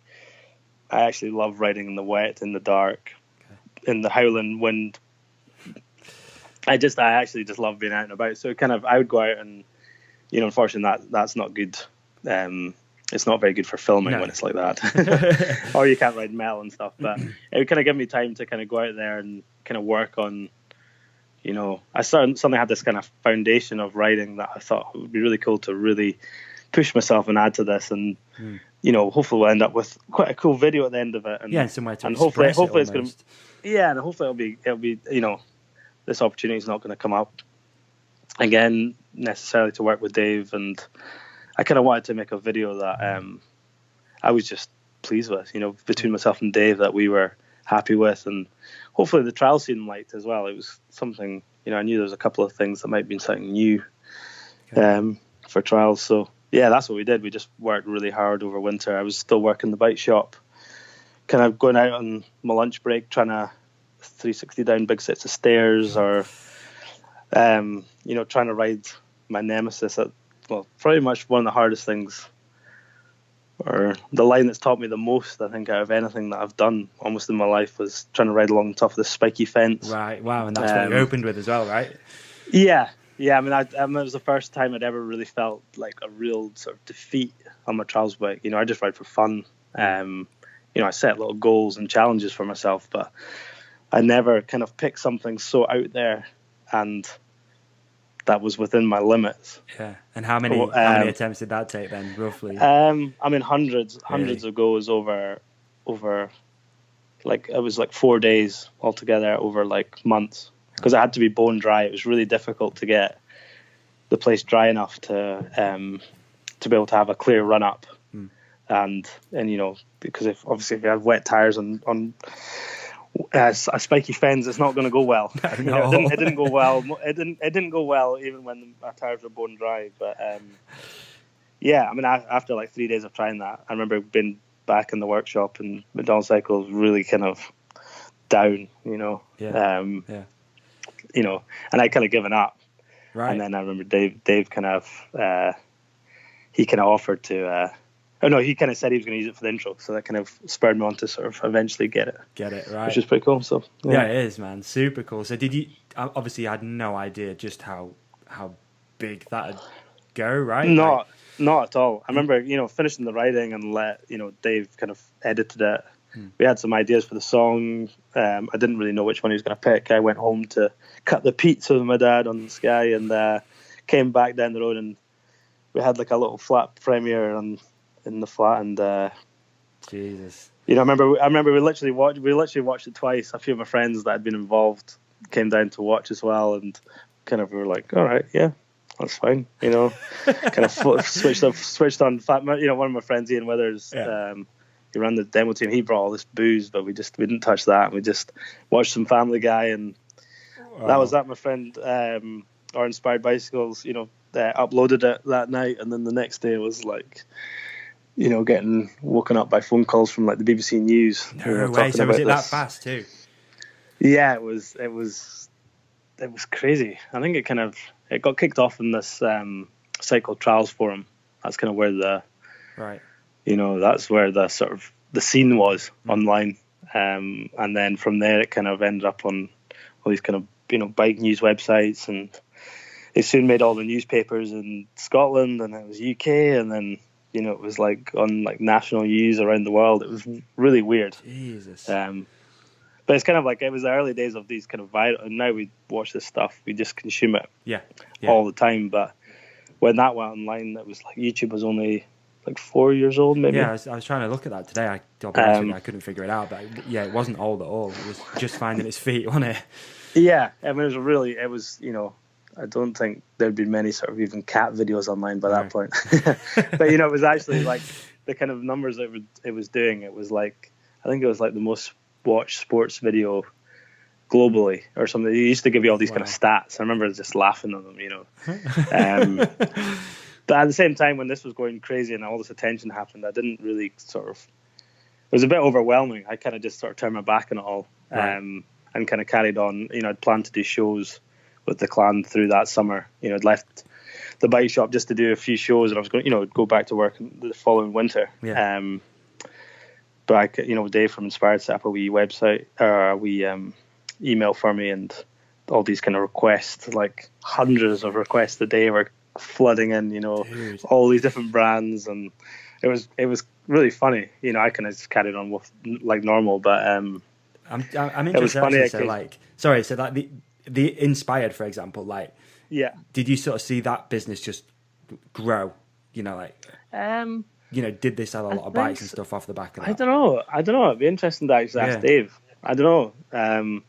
I actually love writing in the wet, in the dark, in the howling wind. I actually just love being out and about. So I would go out and, unfortunately that's not good. It's not very good for filming when it's like that. Or you can't ride metal and stuff. But it would kind of give me time to kind of go out there and kind of work on, I suddenly had this kind of foundation of writing that I thought would be really cool to really push myself and add to this. And, hopefully we'll end up with quite a cool video at the end of it. And, somewhere to and express hopefully it it's going to, and hopefully it'll be, this opportunity is not going to come up again necessarily to work with Dave. And I kind of wanted to make a video that I was just pleased with, between myself and Dave, that we were happy with, and hopefully the trial scene liked as well. It was something, I knew there was a couple of things that might have been something new for trials. So yeah, that's what we did. We just worked really hard over winter. I was still working the bike shop, kind of going out on my lunch break, trying to 360 down big sets of stairs, or trying to ride my nemesis at, pretty much one of the hardest things, or the line that's taught me the most, I think, out of anything that I've done almost in my life, was trying to ride along the top of this spiky fence. Right, wow, and that's what you opened with as well, right? Yeah. I mean, it was the first time I'd ever really felt like a real sort of defeat on my trials bike. I just ride for fun. I set little goals and challenges for myself, but I never kind of picked something so out there and that was within my limits. Yeah. And how many attempts did that take then, roughly? Hundreds of goes over like, it was like 4 days altogether over like months, because it had to be bone dry. It was really difficult to get the place dry enough to be able to have a clear run up. And because if you have wet tires on a spiky fence, it's not going to go well. No. It didn't go well. It didn't go well even when our tires were bone dry. But after like 3 days of trying that, I remember being back in the workshop and McDonald Cycle was really kind of down. And I kind of given up. Right. And then I remember Dave kind of he kind of offered to. He kind of said he was going to use it for the intro, so that kind of spurred me on to sort of eventually get it. Right. Which is pretty cool. So yeah, it is, man. Super cool. So did you, obviously you had no idea just how big that'd go, right? Not at all. I remember, finishing the writing and Dave kind of edited it. We had some ideas for the song. I didn't really know which one he was going to pick. I went home to cut the pizza with my dad on Sky, and came back down the road, and we had like a little flat premiere in the flat, and Jesus, I remember we literally watched it twice. A few of my friends that had been involved came down to watch as well, and kind of we were like, all right, yeah, that's fine, kind of switched on. One of my friends, Ian Withers, he ran the demo team. He brought all this booze, but we didn't touch that. We just watched some Family Guy, and that was that. My friend, our Inspired Bicycles, uploaded it that night, and then the next day it was like, getting woken up by phone calls from like the BBC News. No way. So was it that fast too? Yeah, it was crazy. I think it got kicked off in this cycle trials forum. That's kind of where that's where the sort of the scene was online. And then from there it kind of ended up on all these kind of bike news websites, and it soon made all the newspapers in Scotland, and it was UK, and then it was like on like national news around the world. It was really weird. Jesus. But it's kind of like, it was the early days of these kind of viral, and now we watch this stuff, we just consume it all the time. But when that went online, it was like YouTube was only like 4 years old, maybe. Yeah, I was trying to look at that today. I couldn't figure it out, but yeah, it wasn't old at all. It was just finding its feet, wasn't it? Yeah, I mean, it was I don't think there'd been many sort of even cat videos online by that point. But it was actually like the kind of numbers that it was doing. It was like, I think it was like the most watched sports video globally or something. They used to give you all these kind of stats. I remember just laughing at them, But at the same time, when this was going crazy and all this attention happened, I didn't really it was a bit overwhelming. I kind of just sort of turned my back on it all, and kind of carried on. I'd planned to do shows with the clan through that summer. I'd left the bike shop just to do a few shows, and I was going, go back to work the following winter. Yeah. But Dave from Inspired set up a wee website, email for me, and all these kind of requests, like hundreds of requests a day, were flooding in. Dude. All these different brands, and it was really funny. I kind of just carried on with like normal, but I'm interested. it was funny. So like the Inspired, for example, like, yeah. did you sort of see that business just grow? Did they sell a lot of bikes and stuff off the back of that? I don't know. It'd be interesting to actually ask Dave. I don't know.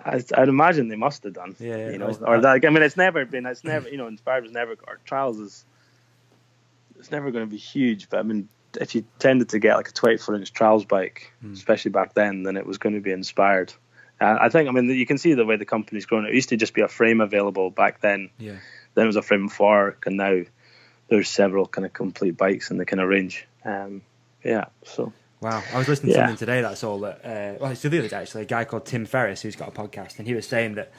I'd imagine they must have done. Yeah. It's never, Inspired was never, or Trials it's never going to be huge. But I mean, if you tended to get like a 24-inch Trials bike, especially back then it was going to be Inspired. I think, you can see the way the company's grown. It used to just be a frame available back then. Yeah. Then it was a frame and fork, and now there's several kind of complete bikes in the kind of range. So. Wow, I was listening to something today that I saw that, it's the other day actually, a guy called Tim Ferriss who's got a podcast, and he was saying that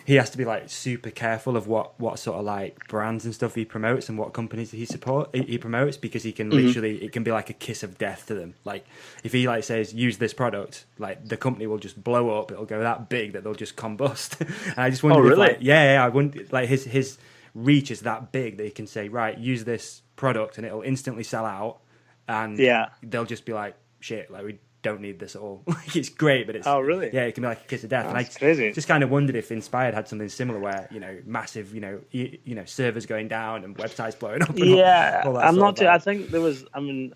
he has to be like super careful of what sort of like brands and stuff he promotes and what companies he promotes, because he can literally, it can be like a kiss of death to them. Like if he like says use this product, like the company will just blow up, it'll go that big that they'll just combust. And I just wondered I wonder, like his reach is that big that he can say, right, use this product and it'll instantly sell out, and they'll just be like, shit, like we don't need this at all. Like it's great, but it's it can be like a kiss of death. That's and I crazy. just kind of wondered if Inspired had something similar, where massive, servers going down and websites blowing up. And I'm not too. I think there was. I'm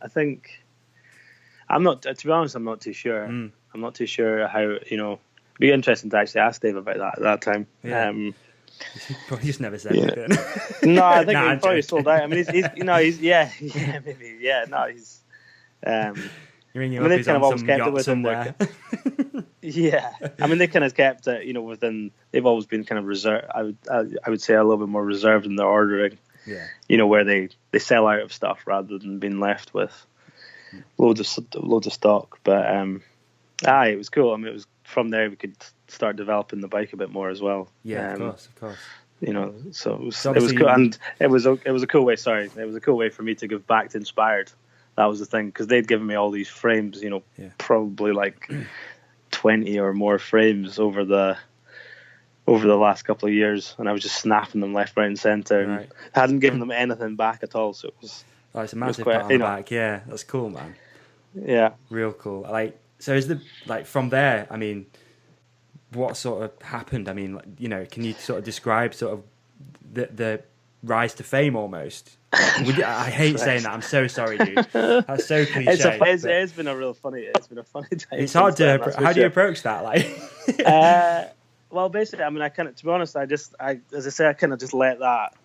not. To be honest, I'm not too sure. I'm not too sure how. It'd be interesting to actually ask Dave about that at that time. Yeah. He probably just never said anything. No, I think he probably sold out. I mean, he's maybe, no, he's. They've kind of always kept it within their. Yeah, they kind of kept it, within. They've always been kind of reserved. I would say a little bit more reserved in their ordering. Yeah. Where they sell out of stuff rather than being left with loads of stock. But it was cool. It was from there we could start developing the bike a bit more as well. Yeah, of course. So it was cool, and it was a cool way. Sorry, it was a cool way for me to give back to Inspired. That was the thing, because they'd given me all these frames, probably like 20 or more frames over the last couple of years, and I was just snapping them left, right, and centre, and hadn't given them anything back at all. So it was. Oh, it's a massive part on the back. Yeah, that's cool, man. Yeah, real cool. So is from there? What sort of happened? Can you sort of describe sort of the rise to fame almost? I hate saying that. I'm so sorry, dude. That's so cliche. It's been a funny time. It's hard to. How do you approach that? Well, basically, I kind of, to be honest, as I say, I kind of just let that,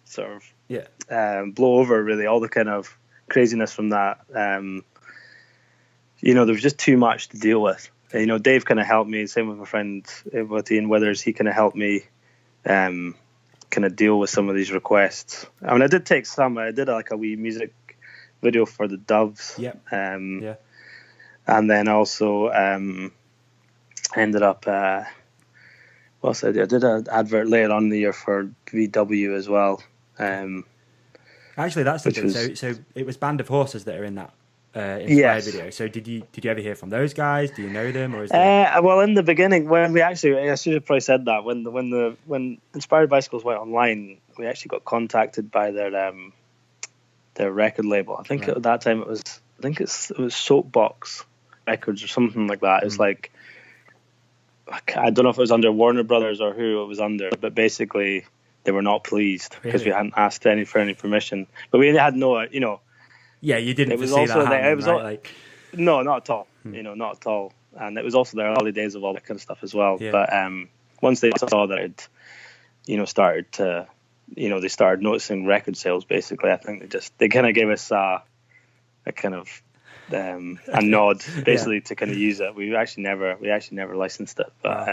sort of, blow over. Really, all the kind of craziness from that. There was just too much to deal with. Dave kind of helped me. Same with my friend with Ian Withers. He kind of helped me. Kind of deal with some of these requests. I did take some. I did like a wee music video for the Doves. Yeah. And then also ended up. What else I did? I did an advert later on in the year for VW as well. Actually, that's the thing. So it was Band of Horses that are in that Inspired video. So did you ever hear from those guys? Do you know them, or is well, in the beginning, when we actually, I should have probably said that when Inspired Bicycles went online, we actually got contacted by their record label. I think at that time it was Soapbox Records or something like that. It was like, I don't know if it was under Warner Brothers or who it was under, but basically they were not pleased because we hadn't asked for any permission. But we had no, Yeah, you didn't. It was also that there. It was right? No, not at all. Not at all. And it was also their early days of all that kind of stuff as well. Yeah. But once they saw that it, started to, they started noticing record sales. Basically, I think they kind of gave us a kind of a nod, basically, to kind of use it. We actually never licensed it, but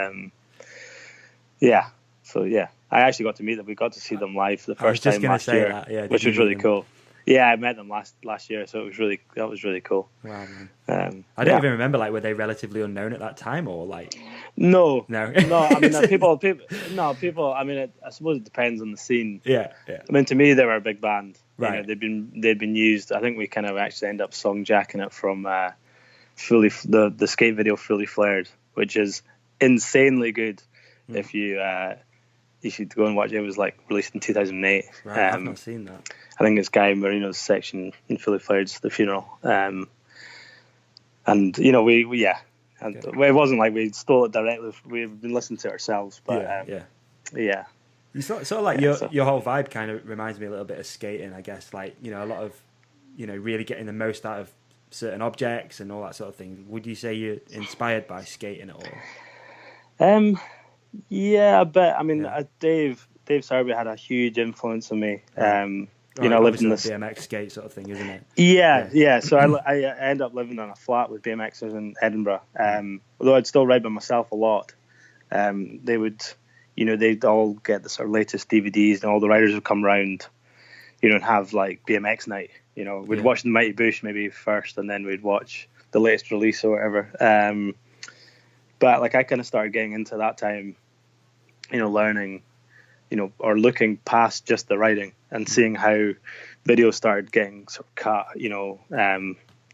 yeah. So yeah, I actually got to meet them. We got to see them live for the first time last year, which was really cool. Yeah, I met them last year, so that was really cool. Wow, man. I don't even remember, were they relatively unknown at that time, or No, No. no. I mean, people. I mean, I suppose it depends on the scene. Yeah. I mean, to me, they were a big band. Right. You know, they'd been used. I think we kind of actually end up songjacking it from the skate video Fully Flared, which is insanely good. If you should go and watch it. It was like released in 2008. Right, I've not seen that. I think it's Guy Marino's section in Fully Flared's The Funeral. And you know, we and it wasn't like we stole it directly. We've been listening to it ourselves, but yeah. You sort of like your whole vibe kind of reminds me a little bit of skating, I guess. Like, you know, a lot of, you know, really getting the most out of certain objects and all that sort of thing. Would you say you're inspired by skating at all? Yeah, a bit. I mean, Dave Sarby had a huge influence on me. You know, I lived in this BMX skate sort of thing, isn't it? Yeah. So I ended up living on a flat with BMXers in Edinburgh. Although I'd still ride by myself a lot. They would, you know, they'd all get the sort of latest DVDs, and all the riders would come round, you know, and have like BMX night. You know, we'd watch the Mighty Bush maybe first, and then we'd watch the latest release or whatever. But like I kind of started getting into that time, you know, learning, you know, or looking past just the riding and seeing how videos started getting sort of cut, you know,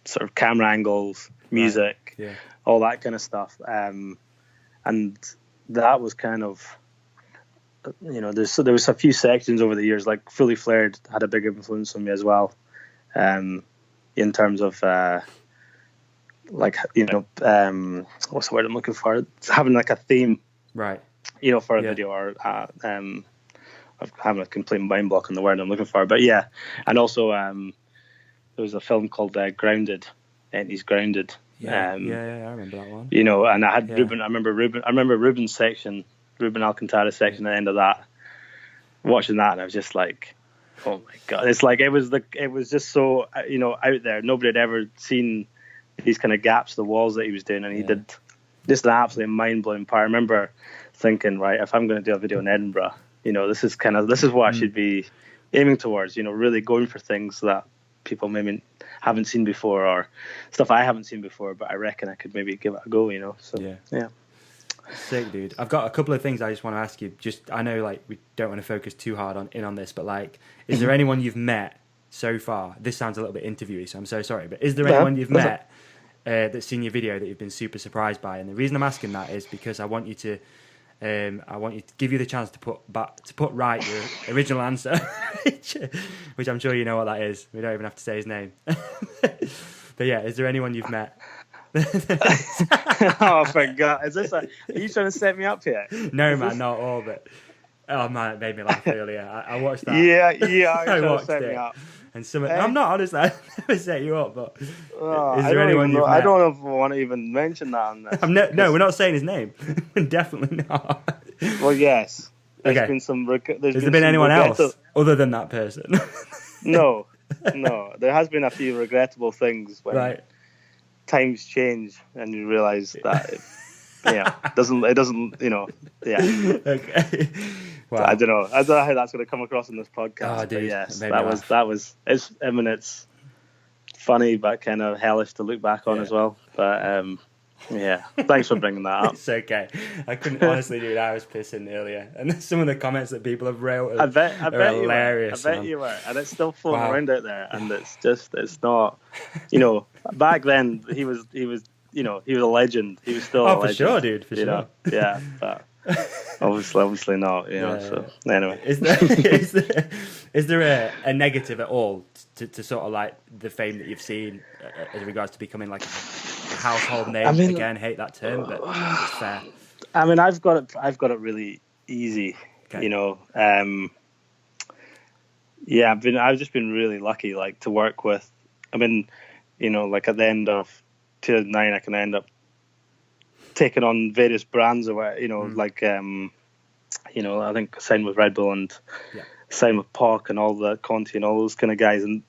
sort of camera angles, music, all that kind of stuff. And that was kind of, you know, there was a few sections over the years, like Fully Flared had a big influence on me as well, in terms of, like, you know, what's the word I'm looking for? It's having like a theme, right? You know, for a video, or I'm having a complete mind block on the word I'm looking for. But yeah, and also there was a film called Grounded, Entity's Grounded. I remember that one. You know, and I had Ruben. I remember Ruben's section, Ruben Alcantara's section at the end of that. Watching that, and I was just like, oh my god! It's like it was just so, you know, out there. Nobody had ever seen these kind of gaps, the walls that he was doing, and he did just an absolutely mind blowing part. I remember thinking, right, if I'm going to do a video in Edinburgh, you know, this is what I should be aiming towards. You know, really going for things that people maybe haven't seen before, or stuff I haven't seen before, but I reckon I could maybe give it a go. You know, so yeah. Sick, dude. I've got a couple of things I just want to ask you. Just, I know, like, we don't want to focus too hard on this, but like, is there anyone you've met so far? This sounds a little bit interviewy, so I'm so sorry. But is there anyone you've met that's seen your video that you've been super surprised by? And the reason I'm asking that is because I want you to give you the chance to put right your original answer, which I'm sure you know what that is. We don't even have to say his name. But yeah, is there anyone you've met? Oh, for God. Are you trying to set me up here? No, man, not all, but oh man, it made me laugh earlier. I watched that. Yeah, I watched set me up. And I'm not, honestly, I never set you up, but is there anyone you've met? I don't know if I want to even mention that on this. No, we're not saying his name. Definitely not. Well, yes. There's okay. been some. Has there been anyone else other than that person? No. There has been a few regrettable things when times change and you realise that it doesn't, you know, Okay. Wow. I don't know how that's going to come across in this podcast. Dude, but yes, it's funny but kind of hellish to look back on as well. But thanks for bringing that up. It's okay. I couldn't honestly, dude. I was pissing earlier, and some of the comments that people have wrote are hilarious. I bet you were, and it's still floating around out there. And it's not, you know. Back then, he was, you know, he was a legend. He was still a legend. For sure, dude. For sure. Know? Yeah, but obviously not. You know. So anyway, is there a negative at all to sort of like the fame that you've seen as regards to becoming like a household name? I mean, again, hate that term, but it's fair. I mean, I've got it really easy. Okay. You know. I've just been really lucky, like, to work with. I mean, you know, like at the end of 2009, I can end up taking on various brands or, you know, like, you know, I think I signed with Red Bull and signed with POC and all the Conti and all those kind of guys. And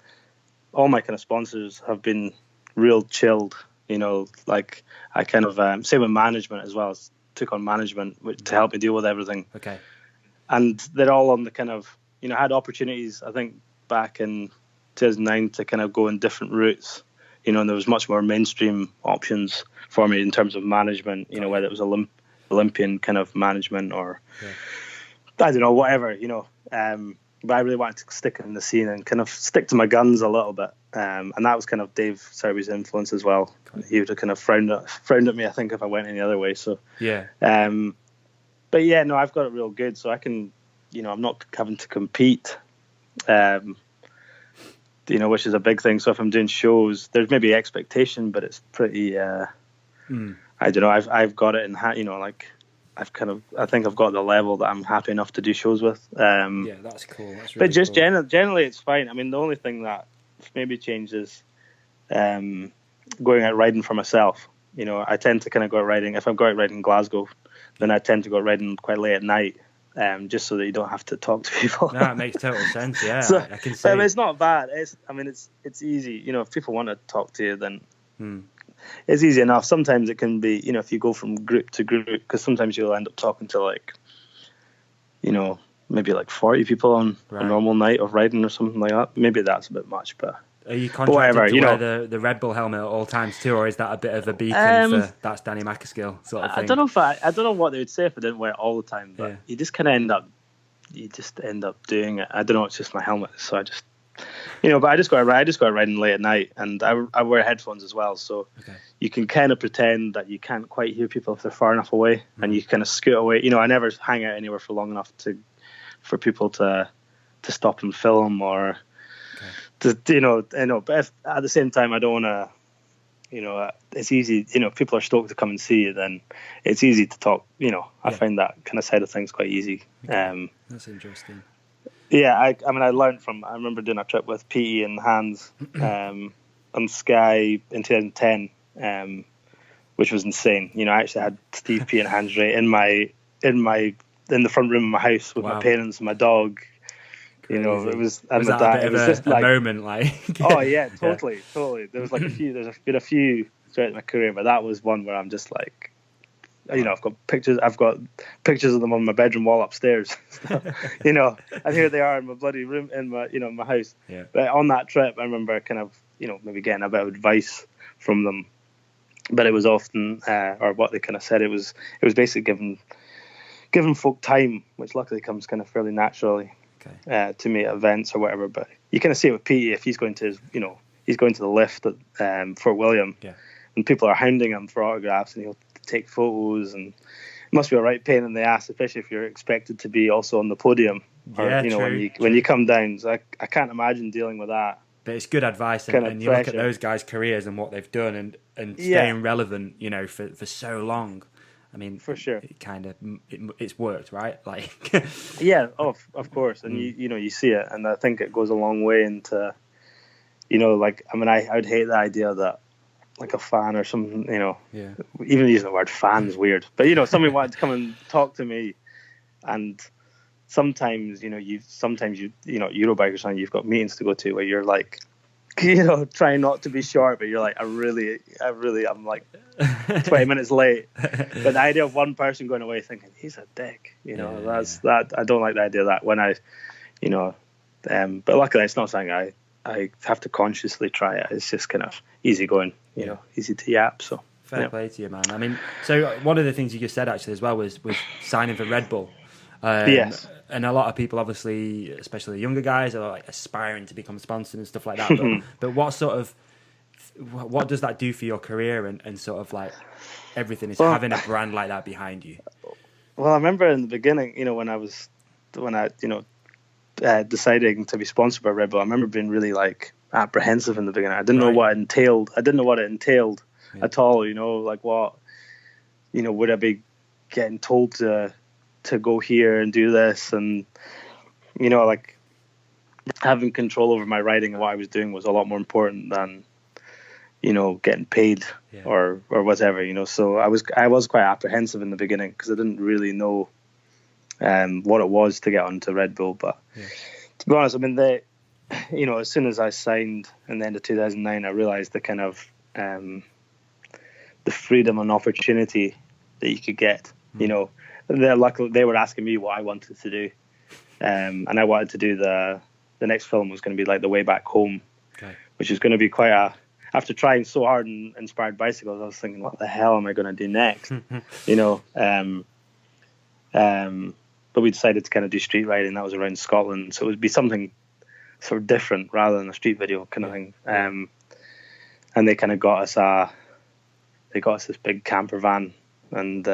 all my kind of sponsors have been real chilled, you know, like I kind of, same with management as well. Took on management to help me deal with everything. Okay. And they're all on the kind of, you know, I had opportunities, I think, back in 2009 to kind of go in different routes, you know, and there was much more mainstream options for me in terms of management, you know, whether it was Olympian kind of management or I don't know, whatever, but I really wanted to stick in the scene and kind of stick to my guns a little bit. And that was kind of Dave Serby's influence as well. He would have kind of frowned at me, I think, if I went any other way. So but yeah, no, I've got it real good, so I can, I'm not having to compete, which is a big thing. So if I'm doing shows, there's maybe expectation, but it's pretty, I don't know, I've got it in hand, I think I've got the level that I'm happy enough to do shows with. Yeah, that's cool. That's really but just cool. Generally it's fine. I mean, the only thing that maybe changes, going out riding for myself. I tend to kind of go out riding. If I'm going out riding in Glasgow, then I tend to go out riding quite late at night, just so that you don't have to talk to people. No, it makes total sense. Yeah, so, I can see. But it's not bad. It's easy. If people want to talk to you, then it's easy enough. Sometimes it can be, if you go from group to group, because sometimes you'll end up talking to maybe 40 people on a normal night of riding or something like that. Maybe that's a bit much, but. Are you contracted to wear the Red Bull helmet at all times too, or is that a bit of a beacon for that's Danny MacAskill sort of thing? I don't know what they would say if I didn't wear it all the time, but you just kind of end up doing it. I don't know. It's just my helmet, so I just, but I just go out riding late at night, and I wear headphones as well, so you can kind of pretend that you can't quite hear people if they're far enough away, and you kind of scoot away. I never hang out anywhere for long enough for people to stop and film or. But if, at the same time, I don't want to, it's easy, if people are stoked to come and see you, then it's easy to talk, I find that kind of side of things quite easy. That's interesting. Yeah, I remember doing a trip with Petey and Hans on Sky in 2010, which was insane. I actually had Steve P and Hans Ray in the front room of my house with my parents and my dog. It was that a bit of a moment, oh yeah, totally. There was there's been a few throughout my career, but that was one where I'm just like, I've got pictures of them on my bedroom wall upstairs, and here they are in my bloody room in my my house. Yeah. But on that trip, I remember kind of maybe getting a bit of advice from them, but it was often or what they kind of said, it was basically giving folk time, which luckily comes kind of fairly naturally. To me at events or whatever, but you kind of see it with Petey if he's going to the lift at Fort William, and people are hounding him for autographs, and he'll take photos, and it must be a right pain in the ass, especially if you're expected to be also on the podium, when you come down. So I can't imagine dealing with that. But it's good advice, and you look at those guys' careers and what they've done, and staying relevant, for so long. I mean, for sure, it kind of it's worked, right? Yeah, of course, and you see it, and I think it goes a long way into, I would hate the idea that a fan or something, even using the word fan is weird, but somebody wanted to come and talk to me, and sometimes Eurobike or something, you've got meetings to go to where you're trying not to be short, but you're I'm 20 minutes late. But the idea of one person going away thinking he's a dick, that I don't like the idea of that when but luckily it's not something I have to consciously try it. It's just kind of easy going, easy to yap. So fair play to you, man. I mean, so one of the things you just said actually as well was signing for Red Bull. Yes. And a lot of people, obviously, especially the younger guys, are aspiring to become sponsored and stuff like that. But what does that do for your career and sort of everything is having a brand like that behind you? Well, I remember in the beginning, when I deciding to be sponsored by Red Bull, I remember being really apprehensive in the beginning. I didn't know what it entailed. At all. What, would I be getting told to go here and do this, and having control over my riding and what I was doing was a lot more important than getting paid or whatever, so I was quite apprehensive in the beginning because I didn't really know what it was to get onto Red Bull. But to be honest, I mean, as soon as I signed in the end of 2009, I realized the kind of the freedom and opportunity that you could get. Luckily they were asking me what I wanted to do, and I wanted to do the next film was going to be The Way Back Home, which is going to be quite after trying so hard in Inspired Bicycles, I was thinking, what the hell am I going to do next? You know, but we decided to kind of do street riding. That was around Scotland, so it would be something sort of different rather than a street video kind of thing. And they kind of got us this big camper van, and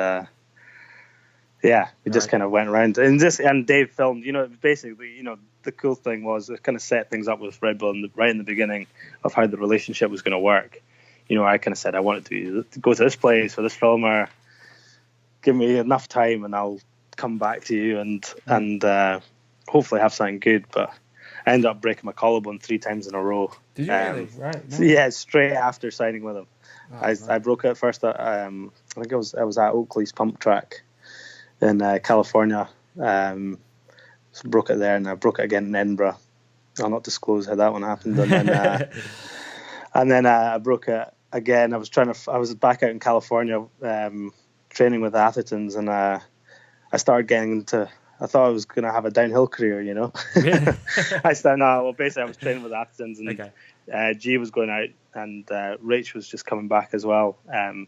we just kind of went around and Dave filmed. You know, basically, you know, the cool thing was it kind of set things up with Red Bull right in the beginning of how the relationship was going to work. You know, I kind of said I wanted to go to this place for this filmer. Give me enough time, and I'll come back to you and hopefully have something good. But I ended up breaking my collarbone 3 times in a row. Did you really? Right. No. Yeah, straight after signing with him. I broke it first at, I think I was at Oakley's pump track in California. So broke it there, and I broke it again in Edinburgh. I'll not disclose how that one happened. And then I broke it again. I was back out in California training with the Athertons, and I started getting into. I thought I was going to have a downhill career, you know. Yeah. Basically I was training with the Athertons, and G was going out, and Rach was just coming back as well. And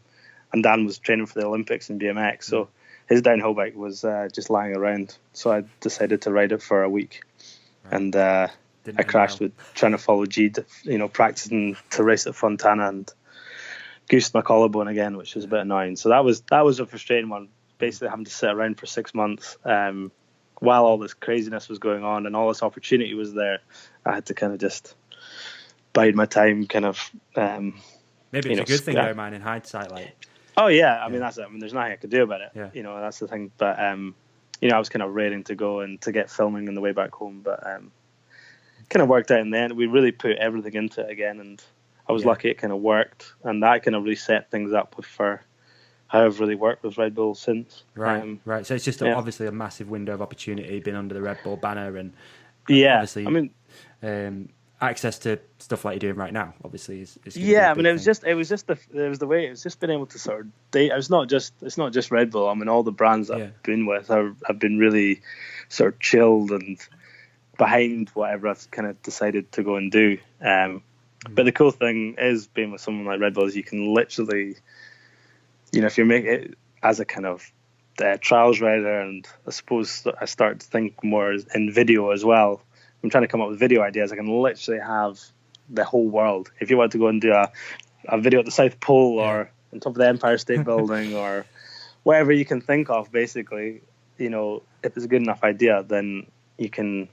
Dan was training for the Olympics in BMX, so his downhill bike was just lying around. So I decided to ride it for a week, and I crashed with trying to follow G, you know, practicing to race at Fontana, and goosed my collarbone again, which was a bit annoying. So that was a frustrating one. Basically having to sit around for 6 months while all this craziness was going on and all this opportunity was there. I had to kind of just bide my time, kind of. Maybe it's a good thing, though, man, in hindsight. Like, oh yeah, I mean that's it. I mean, there's nothing I could do about it. Yeah. You know, that's the thing. But you know, I was kind of raring to go and to get filming on the way back home, but kind of worked out in the end. We really put everything into it again, and I was lucky it kind of worked, and that kind of really set things up for how I've really worked with Red Bull since. Right. So it's just obviously a massive window of opportunity, being under the Red Bull banner, and obviously, I mean, access to stuff like you're doing right now. Obviously, is I mean, it was just the way it was just being able to sort of date. It's not just Red Bull. I mean, all the brands that I've been with have been really sort of chilled and behind whatever I've kind of decided to go and do. But the cool thing is being with someone like Red Bull is you can literally, you know, if you make it as a kind of trials rider, and I suppose I start to think more in video as well. I'm trying to come up with video ideas. I can literally have the whole world. If you want to go and do a video at the South Pole or on top of the Empire State Building or whatever you can think of, basically, you know, if it's a good enough idea, then you can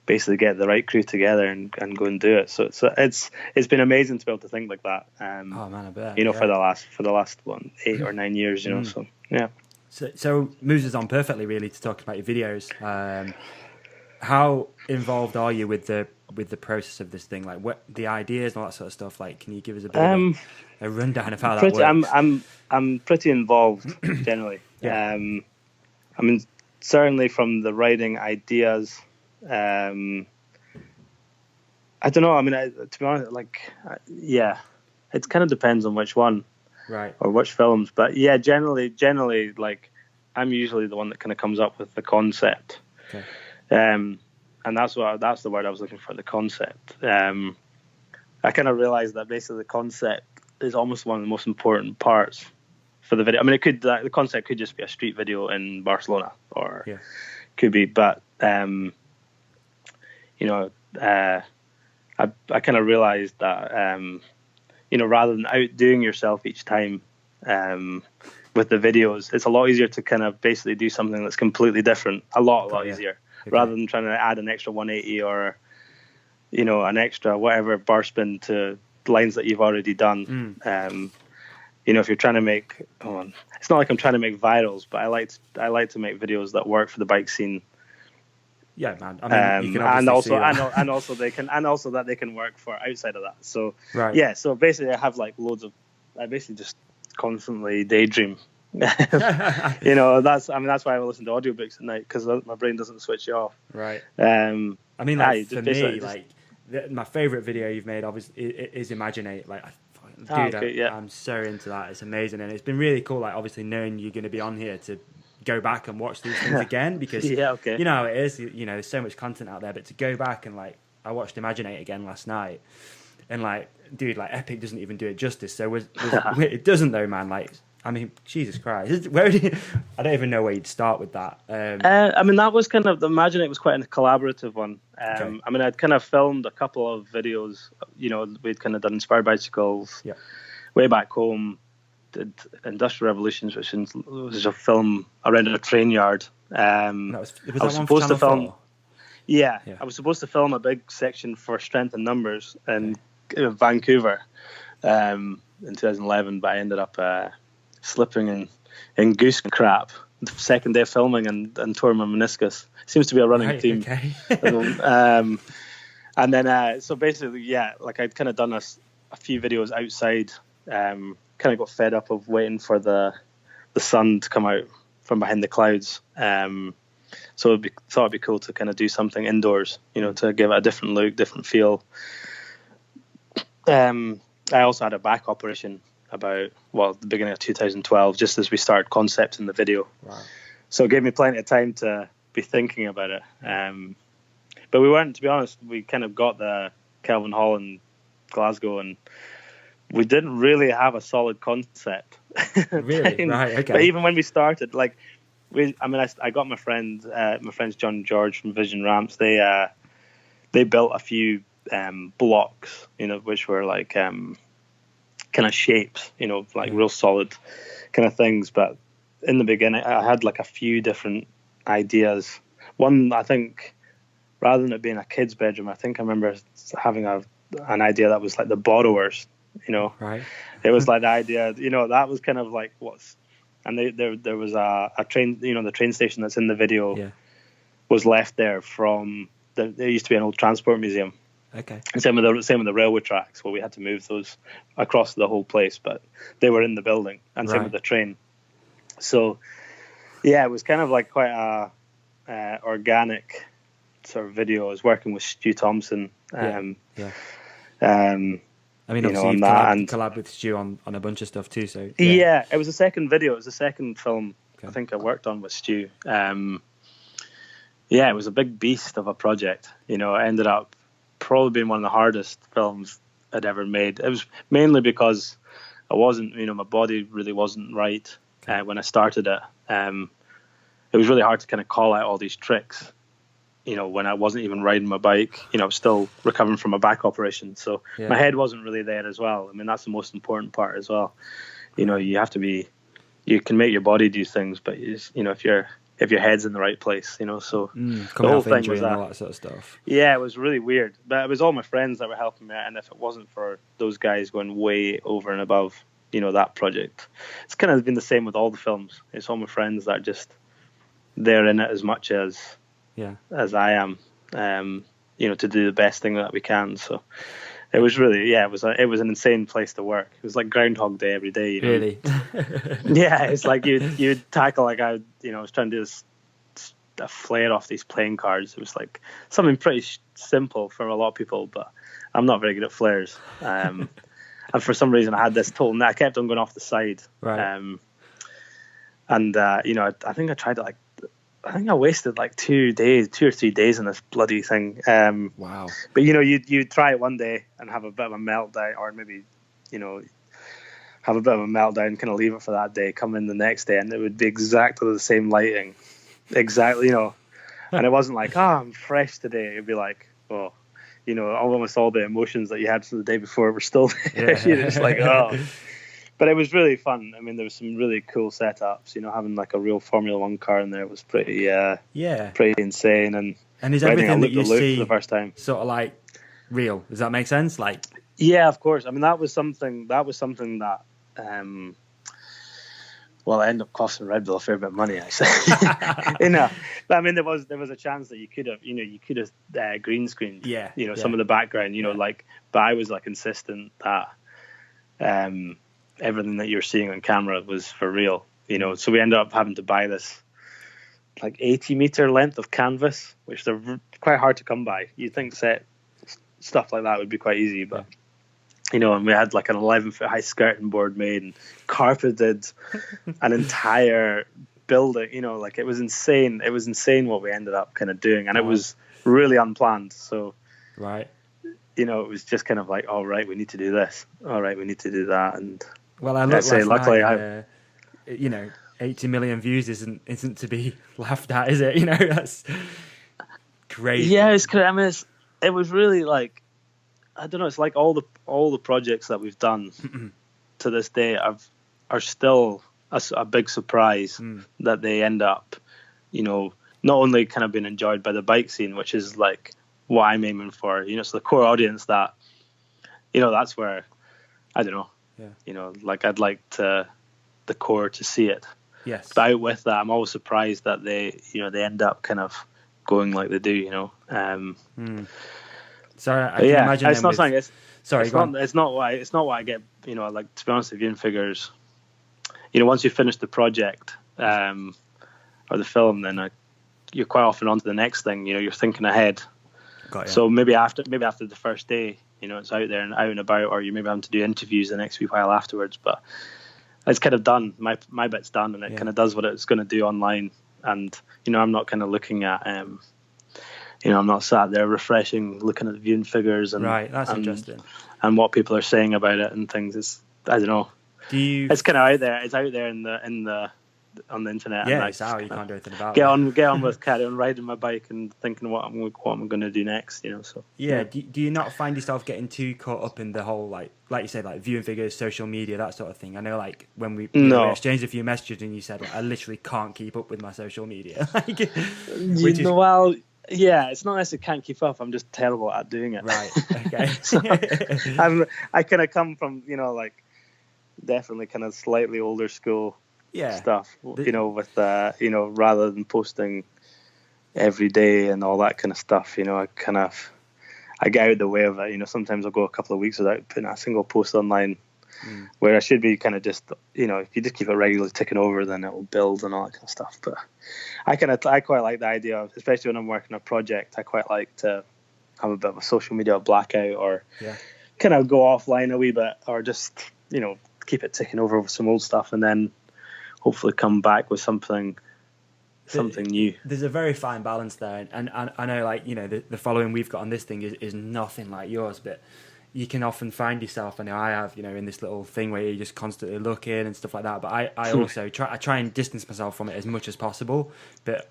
basically get the right crew together and go and do it. So it's been amazing to be able to think like that. Oh man, I bet. You know, for the last 8 or 9 years, you know. So yeah. So moves us on perfectly, really, to talk about your videos. How involved are you with the process of this thing? Like, what the ideas and all that sort of stuff? Like, can you give us a bit of a rundown of how that works? I'm pretty involved generally. I mean, certainly from the writing ideas. I don't know. I mean, to be honest, it kind of depends on which one, right, or which films. But yeah, generally, like I'm usually the one that kind of comes up with the concept. Okay. And that's the word I was looking for, the concept. I kind of realized that basically the concept is almost one of the most important parts for the video. I mean, the concept could just be a street video in Barcelona, or could be, but you know, I kind of realized that you know, rather than outdoing yourself each time with the videos, it's a lot easier to kind of basically do something that's completely different. A lot easier. Okay. Rather than trying to add an extra 180 or, you know, an extra whatever bar spin to lines that you've already done. You know, if you're trying to make, it's not like I'm trying to make virals, but I like to make videos that work for the bike scene. Yeah, man. I mean, you can also that they can work for outside of that. So so basically, I have like I basically just constantly daydream. You know, that's why I listen to audiobooks at night, because my brain doesn't switch you off. Right. I mean, like, for me, like my favorite video you've made obviously is Imaginate. Like, I'm so into that. It's amazing, and it's been really cool. Like, obviously knowing you're going to be on here to go back and watch these things again, because you know how it is. You know, there's so much content out there, but to go back and, like, I watched Imaginate again last night, And like, dude, like Epic doesn't even do it justice. So it doesn't though, man. Like, I mean, Jesus Christ, I don't even know where you'd start with that. I mean, that was kind of, imagine it was quite a collaborative one. Okay. I mean, I'd kind of filmed a couple of videos, we'd kind of done Inspired Bicycles way back home, did Industrial Revolutions, which was a film around a train yard. I was supposed to film. Yeah, I was supposed to film a big section for Strength in Numbers in Vancouver in 2011, but I ended up slipping in goose crap the second day of filming and tore my meniscus. Seems to be a running theme. Okay. And then, so basically, like I'd kind of done a few videos outside, kind of got fed up of waiting for the sun to come out from behind the clouds. So thought it'd be cool to kind of do something indoors, to give it a different look, different feel. I also had a back operation about, the beginning of 2012, just as we started concepting the video. Wow. So it gave me plenty of time to be thinking about it. But we weren't, to be honest, we kind of got the Kelvin Hall in Glasgow and we didn't really have a solid concept. Really? Right, okay. But even when we started, like, I got my friends John and George from Vision Ramps. They built a few blocks, which were like kind of shapes, like real solid kind of things. But in the beginning, I had like a few different ideas. One, I think, rather than it being a kid's bedroom, I think I remember having an idea that was like the borrowers. Right. It was like the idea, that was kind of like what's. And there was a train, the train station that's in the video was left there from, there used to be an old transport museum. Okay. And same with the railway tracks, where we had to move those across the whole place, but they were in the building, and same with the train. So, it was kind of like quite a organic sort of video. I was working with Stu Thompson. I mean, obviously you've collab with Stu on a bunch of stuff too. So it was the second video. It was the second film I think I worked on with Stu. It was a big beast of a project. It ended up probably being one of the hardest films I'd ever made. It was mainly because I wasn't, my body really wasn't right when I started it. It was really hard to kind of call out all these tricks. When I wasn't even riding my bike, I was still recovering from a back operation. So my head wasn't really there as well. I mean, that's the most important part as well. You have to be, you can make your body do things, but if your head's in the right place, so the whole thing was that. And all that sort of stuff. Yeah, it was really weird, but it was all my friends that were helping me out. And if it wasn't for those guys going way over and above, that project, it's kind of been the same with all the films. It's all my friends that just, they're in it as much as I am, to do the best thing that we can. So it was really, it was an insane place to work. It was like Groundhog Day every day. Really? It's like you'd tackle, like I was trying to do a flare off these playing cards. It was like something pretty simple for a lot of people, but I'm not very good at flares. And for some reason I had this total, I kept on going off the side. Right. I think I tried it I think I wasted like 2 or 3 days on this bloody thing. Wow. But you try it one day and have a bit of a meltdown, or maybe, have a bit of a meltdown, kind of leave it for that day, come in the next day, and it would be exactly the same lighting. Exactly, and it wasn't like, I'm fresh today. It'd be like, almost all the emotions that you had from the day before were still there. You're just like, oh. But it was really fun. I mean, there was some really cool setups. Having like a real Formula One car in there was pretty, pretty insane. And is everything that you see for the first time sort of like real? Does that make sense? Like, yeah, of course. I mean, that was something that, I ended up costing Red Bull a fair bit of money, actually. But I mean, there was a chance that you could have green screened, some of the background, but I was like insistent that, everything that you're seeing on camera was for real, so we ended up having to buy this like 80-meter length of canvas, which they're quite hard to come by. You'd think set stuff like that would be quite easy, but and we had like an 11-foot high skirting board made and carpeted an entire building, it was insane. It was insane what we ended up kind of doing, and it was really unplanned. So right. it was just kind of like, all right, we need to do this. All right, we need to do that. And well, I looked last luckily, night, 80 million views isn't to be laughed at, is it? That's crazy. Yeah, it was really like, I don't know. It's like all the projects that we've done to this day are still a big surprise that they end up, not only kind of being enjoyed by the bike scene, which is like what I'm aiming for. It's the core audience that, that's where, I don't know. Yeah. Like I'd like the core to see it. Yes. But out with that, I'm always surprised that they end up kind of going like they do. Sorry, I can imagine. It's not something. It's not why I get. Like, to be honest, the viewing figures. Once you finish the project or the film, then you're quite often on to the next thing. You're thinking ahead. Got you. So maybe after the first day, it's out there and out and about, or you maybe having to do interviews the next wee while afterwards. But it's kind of done. My bit's done, and it kind of does what it's going to do online. And I'm not kind of looking at. I'm not sat there refreshing, looking at the viewing figures and right. That's interesting. And what people are saying about it and things. I don't know. It's kind of out there. It's out there on the internet. Yeah, and it's out. You can't do anything about get it. Get on with carry on riding my bike and thinking what I'm going to do next. So yeah. Do you not find yourself getting too caught up in the whole like you said, like viewing figures, social media, that sort of thing? I know, like when we exchanged a few messages and you said, like, I literally can't keep up with my social media. Well. Yeah, it's not necessarily can't keep up. I'm just terrible at doing it. Right. Okay. So, I kind of come from like definitely kind of slightly older school stuff. With rather than posting every day and all that kind of stuff. I get out of the way of it. Sometimes I'll go a couple of weeks without putting a single post online. Where I should be kind of just, if you just keep it regularly ticking over, then it will build and all that kind of stuff. But I quite like the idea of, especially when I'm working on a project, I quite like to have a bit of a social media blackout or kind of go offline a wee bit, or just, keep it ticking over with some old stuff and then hopefully come back with something new. There's a very fine balance there. And I know, like, the following we've got on this thing is nothing like yours, but you can often find yourself, I know I have, in this little thing where you're just constantly looking and stuff like that. But I also try and distance myself from it as much as possible. But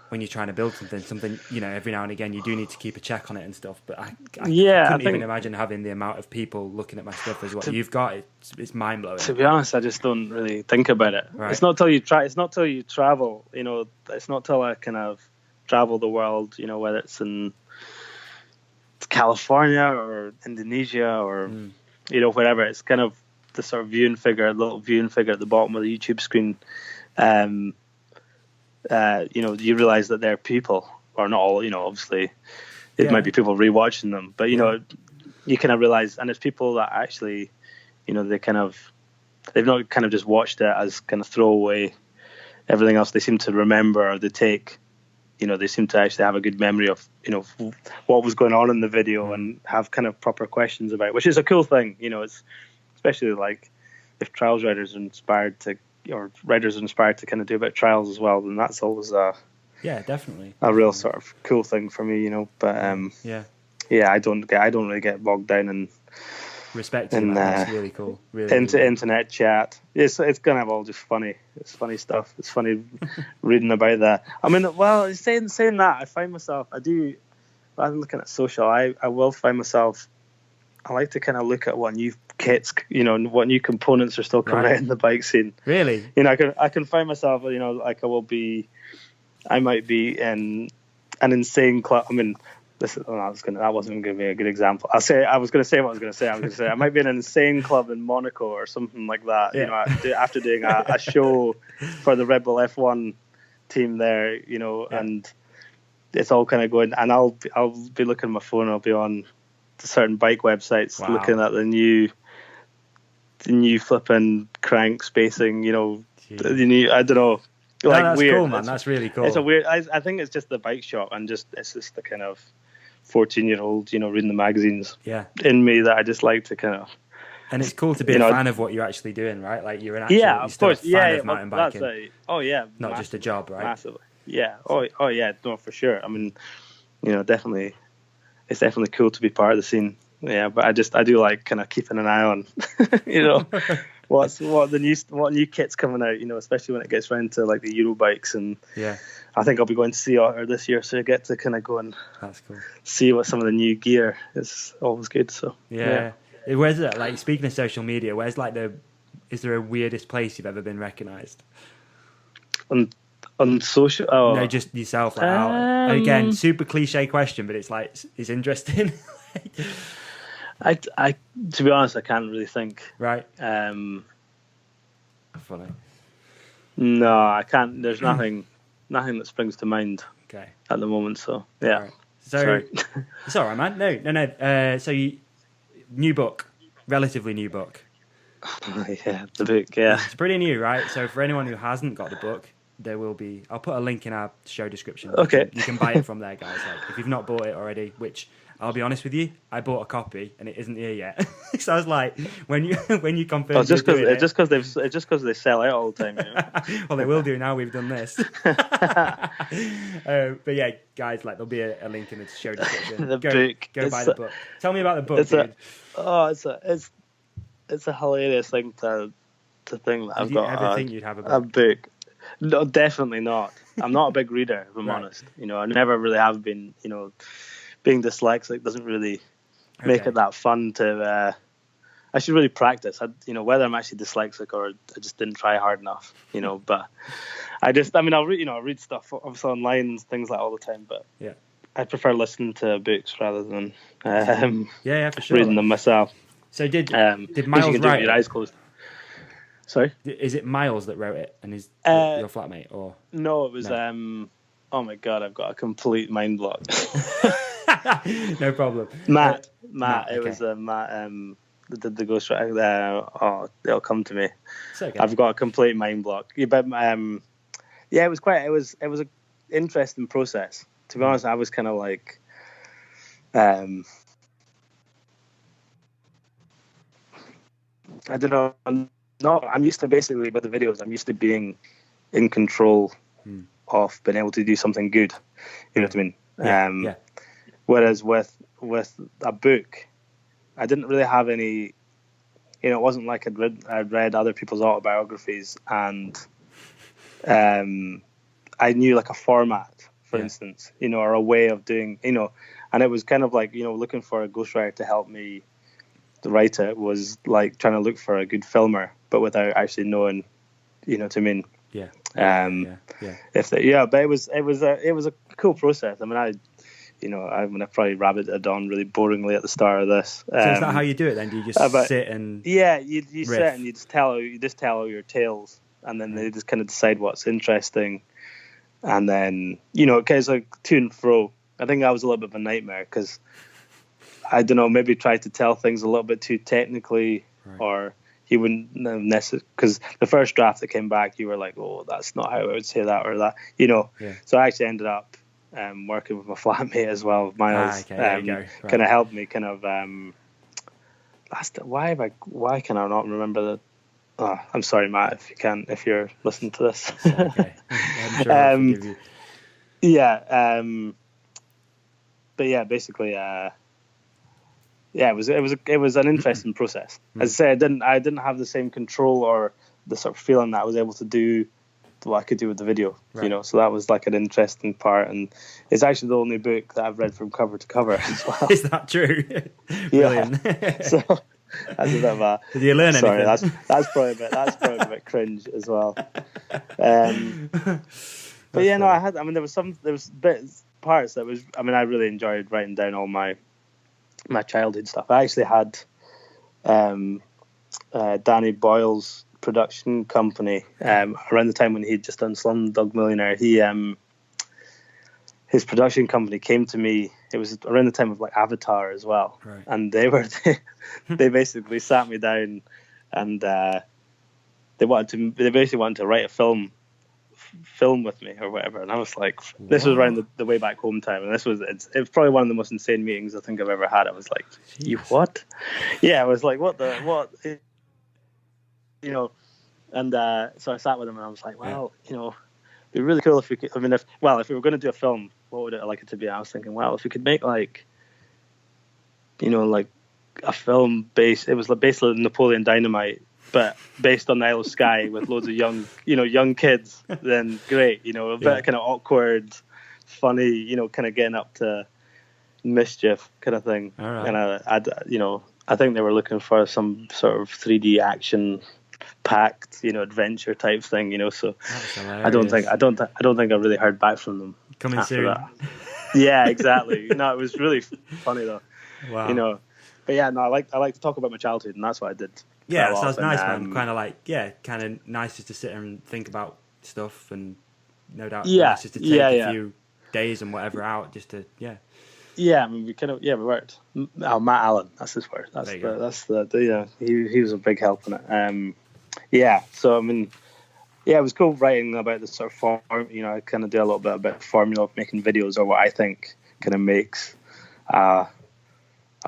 when you're trying to build something, every now and again you do need to keep a check on it and stuff. But I couldn't even imagine having the amount of people looking at my stuff as what you've got. It's mind blowing. To be honest, I just don't really think about it. Right. It's not till you try. It's not till you travel. It's not till I kind of travel the world. Whether it's in California or Indonesia or wherever. It's kind of the sort of little viewing figure at the bottom of the YouTube screen. You realize that they're people, or not all. Obviously, it might be people rewatching them, but you kind of realize, and it's people that actually, they've not kind of just watched it as kind of throwaway. Everything else they seem to remember, or they take. They seem to actually have a good memory of, what was going on in the video and have kind of proper questions about it, which is a cool thing. It's especially like if trials riders are inspired to kind of do a bit of trials as well, then that's always definitely a real sort of cool thing for me, But I don't really get bogged down in respect to that. That's really cool. Really, internet chat. It's kind of all just funny. It's funny stuff. It's funny reading about that. I mean, well, saying that, I find myself, I do, rather than looking at social, I will find myself, I like to kind of look at what new kits, what new components are still coming out in the bike scene. Really? I can find myself, like I might be in an insane club. I mean, that wasn't going to be a good example. I was going to say what I was going to say. I was going to say I might be in an insane club in Monaco or something like that. Yeah. After doing a show for the Red Bull F1 team there, and it's all kind of going. And I'll be looking at my phone. I'll be on certain bike websites looking at the new flipping crank spacing. The new, I don't know. Like, that's weird. Cool, man. That's really cool. It's a weird. I think it's just the bike shop, and it's just the kind of 14-year-old, reading the magazines in me that I just like to kind of. And it's cool to be a fan of what you're actually doing, right? Like you're an actual, you're still a fan of mountain biking. Not just a job, right? Massively. Yeah. Oh yeah. No, for sure. I mean, definitely. it's definitely cool to be part of the scene. Yeah, but I do like kind of keeping an eye on, you know, what new kit's coming out, you know, especially when it gets round to like the Euro bikes, and Yeah, I think I'll be going to Sea Otter this year, so I get to kind of go and that's cool. see what some of the new gear is. Always good. So Yeah. Where's it? Like, speaking of social media, where's like is there a weirdest place you've ever been recognised? On social, No, just yourself. Like, out. Again, super cliche question, but it's like it's interesting. I to be honest, I can't really think. Right. Funny. No, I can't. There's nothing that springs to mind. Okay. At the moment, so yeah. Right. So sorry. It's all right, man. No. So new book, relatively new book. Yeah, the book. Yeah, it's pretty new, right? So for anyone who hasn't got the book, there will be. I'll put a link in our show description. Okay. You can buy it from there, guys. Like, if you've not bought it already, which I'll be honest with you, I bought a copy and it isn't here yet. So I was like, when you confirmed, just because they sell out all the time. You know? Well, they will do now. We've done this. But yeah, guys, like there'll be a link in the show description. Go buy the book. Tell me about the book, dude. It's a hilarious thing to think that I've got. Did you ever think you'd have a book? No, definitely not. I'm not a big reader, if I'm honest. You know, I never really have been. You know, being dyslexic doesn't really make it that fun to. I should really practice. Whether I'm actually dyslexic or I just didn't try hard enough. You know, but I'll read stuff obviously online and things like all the time. But yeah, I prefer listening to books rather than for sure. reading them myself. So did Miles write it? With your eyes closed. Sorry, is it Miles that wrote it, and is your flatmate, or no? It was oh my god, I've got a complete mind block. No problem. Matt. Okay. It was Matt. That did the ghostwriting. They'll come to me. Okay. I've got a complete mind block. Yeah, but it was quite. It was an interesting process. To be honest, I was kind of like, I don't know. I'm used to basically with the videos. I'm used to being in control of being able to do something good. You know what I mean? Yeah. Whereas with a book, I didn't really have any. You know, it wasn't like I'd read other people's autobiographies and I knew like a format, for instance, you know, or a way of doing, you know, and it was kind of like, you know, looking for a ghostwriter to help me to write it was like trying to look for a good filmer, but without actually knowing, you know what I mean? Yeah. But it was a cool process. I mean, I probably rabbited on really boringly at the start of this. So is that how you do it then? Do you just sit and you sit and you just tell all your tales, and then they just kind of decide what's interesting, and then you know, it's like to and fro. I think that was a little bit of a nightmare because I don't know, maybe tried to tell things a little bit too technically, or he wouldn't necessarily, because the first draft that came back, you were like, oh, that's not how I would say that or that, you know. Yeah. So I actually ended up working with my flatmate as well, Miles. There you go. Right. Kind of helped me kind of why can I not remember the I'm sorry, Matt, if you're listening to this. Okay. I'm sure I'll forgive you. Yeah, but yeah, basically it was an interesting process. As I say, I didn't have the same control or the sort of feeling that I was able to do what I could do with the video, you know. So that was like an interesting part, and it's actually the only book that I've read from cover to cover as well. Is that true? Brilliant. So that's a bit of a. Did you learn anything? Sorry, that's probably a bit cringe as well. But yeah, no, there was parts that was. I mean, I really enjoyed writing down all my childhood stuff. I actually had Danny Boyle's production company around the time when he'd just done Slumdog Millionaire. His production company came to me. It was around the time of like Avatar as well, right. And they basically sat me down and they basically wanted to write a film with me or whatever, and I was like, this was around the way back home time, and it's probably one of the most insane meetings I think I've ever had. I was like, jeez. You what? Yeah, I was like, what, you know, and so I sat with him and I was like, well, you know, it'd be really cool if we could. I mean, if we were going to do a film, what would it like it to be? I was thinking, well, if we could make like like a film based. It was basically Napoleon Dynamite, but based on the Isle of Skye with loads of young kids. Then great, a bit kind of awkward, funny, kind of getting up to mischief kind of thing. All right. And I think they were looking for some sort of 3D action packed, adventure type thing, So I don't think I really heard back from them. Coming soon. That. Yeah, exactly. No, it was really funny though. Wow. But yeah, no, I like to talk about my childhood, and that's what I did. Yeah, sounds nice, man. Kind of nice just to sit and think about stuff, and no doubt, nice just to take a few days and whatever out, just to Yeah, I mean, we worked. Oh, Matt Allen, that's his word. He was a big help in it. So I mean, it was cool writing about this sort of form. I kind of do a little bit about the formula of making videos, or what I think kind of makes a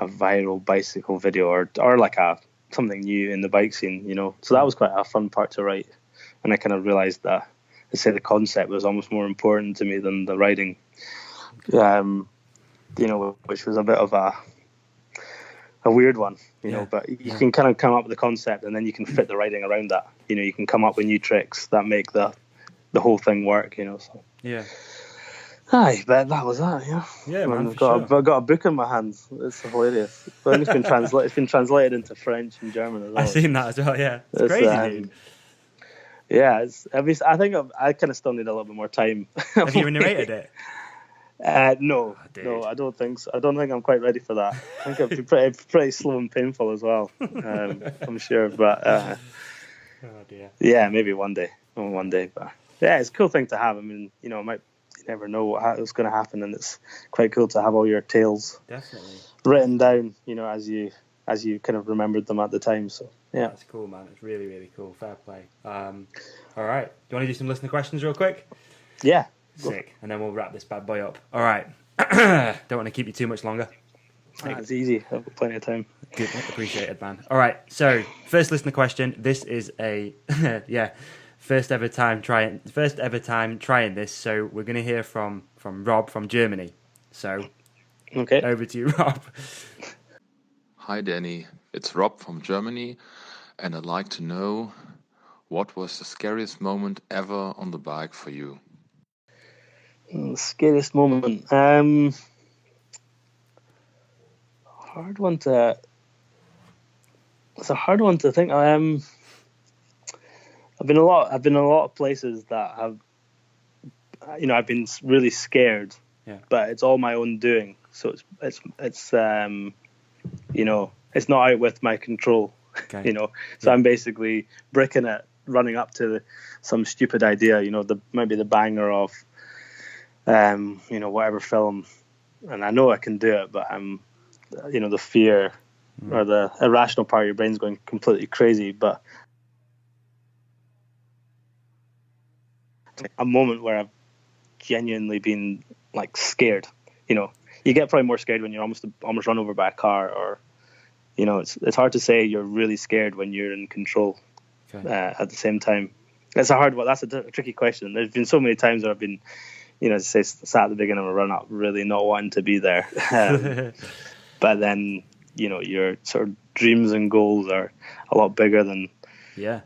viral bicycle video, or like something new in the bike scene. So that was quite a fun part to write, and I kind of realised that, I'd say, the concept was almost more important to me than the writing. Which was a bit of a weird one, but you can kind of come up with the concept, and then you can fit the writing around that. You can come up with new tricks that make the whole thing work, so. Yeah. Aye, but that was that, Yeah, man, I've got a book in my hands. It's hilarious. But it's been translated into French and German as well. I've seen that as well, yeah. It's crazy, dude. Yeah, I think I kind of still need a little bit more time. Have you narrated it? No, I don't think so. I don't think I'm quite ready for that. I think it'd be pretty slow and painful as well. I'm sure, but oh dear. Yeah, maybe one day. But yeah, it's a cool thing to have. I mean, you never know what's going to happen, and it's quite cool to have all your tales definitely written down. As you kind of remembered them at the time. So yeah, that's cool, man. It's really, really cool. Fair play. All right, do you want to do some listener questions real quick? Yeah. Sick. And then we'll wrap this bad boy up. All right. Don't want to keep you too much longer. It's easy. I've got plenty of time. Good. Appreciated, man. All right. So, first listener question. This is a, first ever time trying this. So, we're going to hear from Rob from Germany. So, okay. Over to you, Rob. Hi, Danny. It's Rob from Germany. And I'd like to know, what was the scariest moment ever on the bike for you? Scariest moment. It's a hard one to think. I've been a lot of places that have, I've been really scared. Yeah. But it's all my own doing. So it's it's not out with my control. Okay. So I'm basically bricking it, running up to some stupid idea. Maybe the banger of whatever film, and I know I can do it, but the fear or the irrational part of your brain's going completely crazy. But a moment where I've genuinely been like scared. You get probably more scared when you're almost run over by a car, or it's hard to say you're really scared when you're in control. Okay. At the same time. That's a tricky question. There's been so many times where I've been, as I say, sat at the beginning of a run up, really not wanting to be there. But then, your sort of dreams and goals are a lot bigger than, than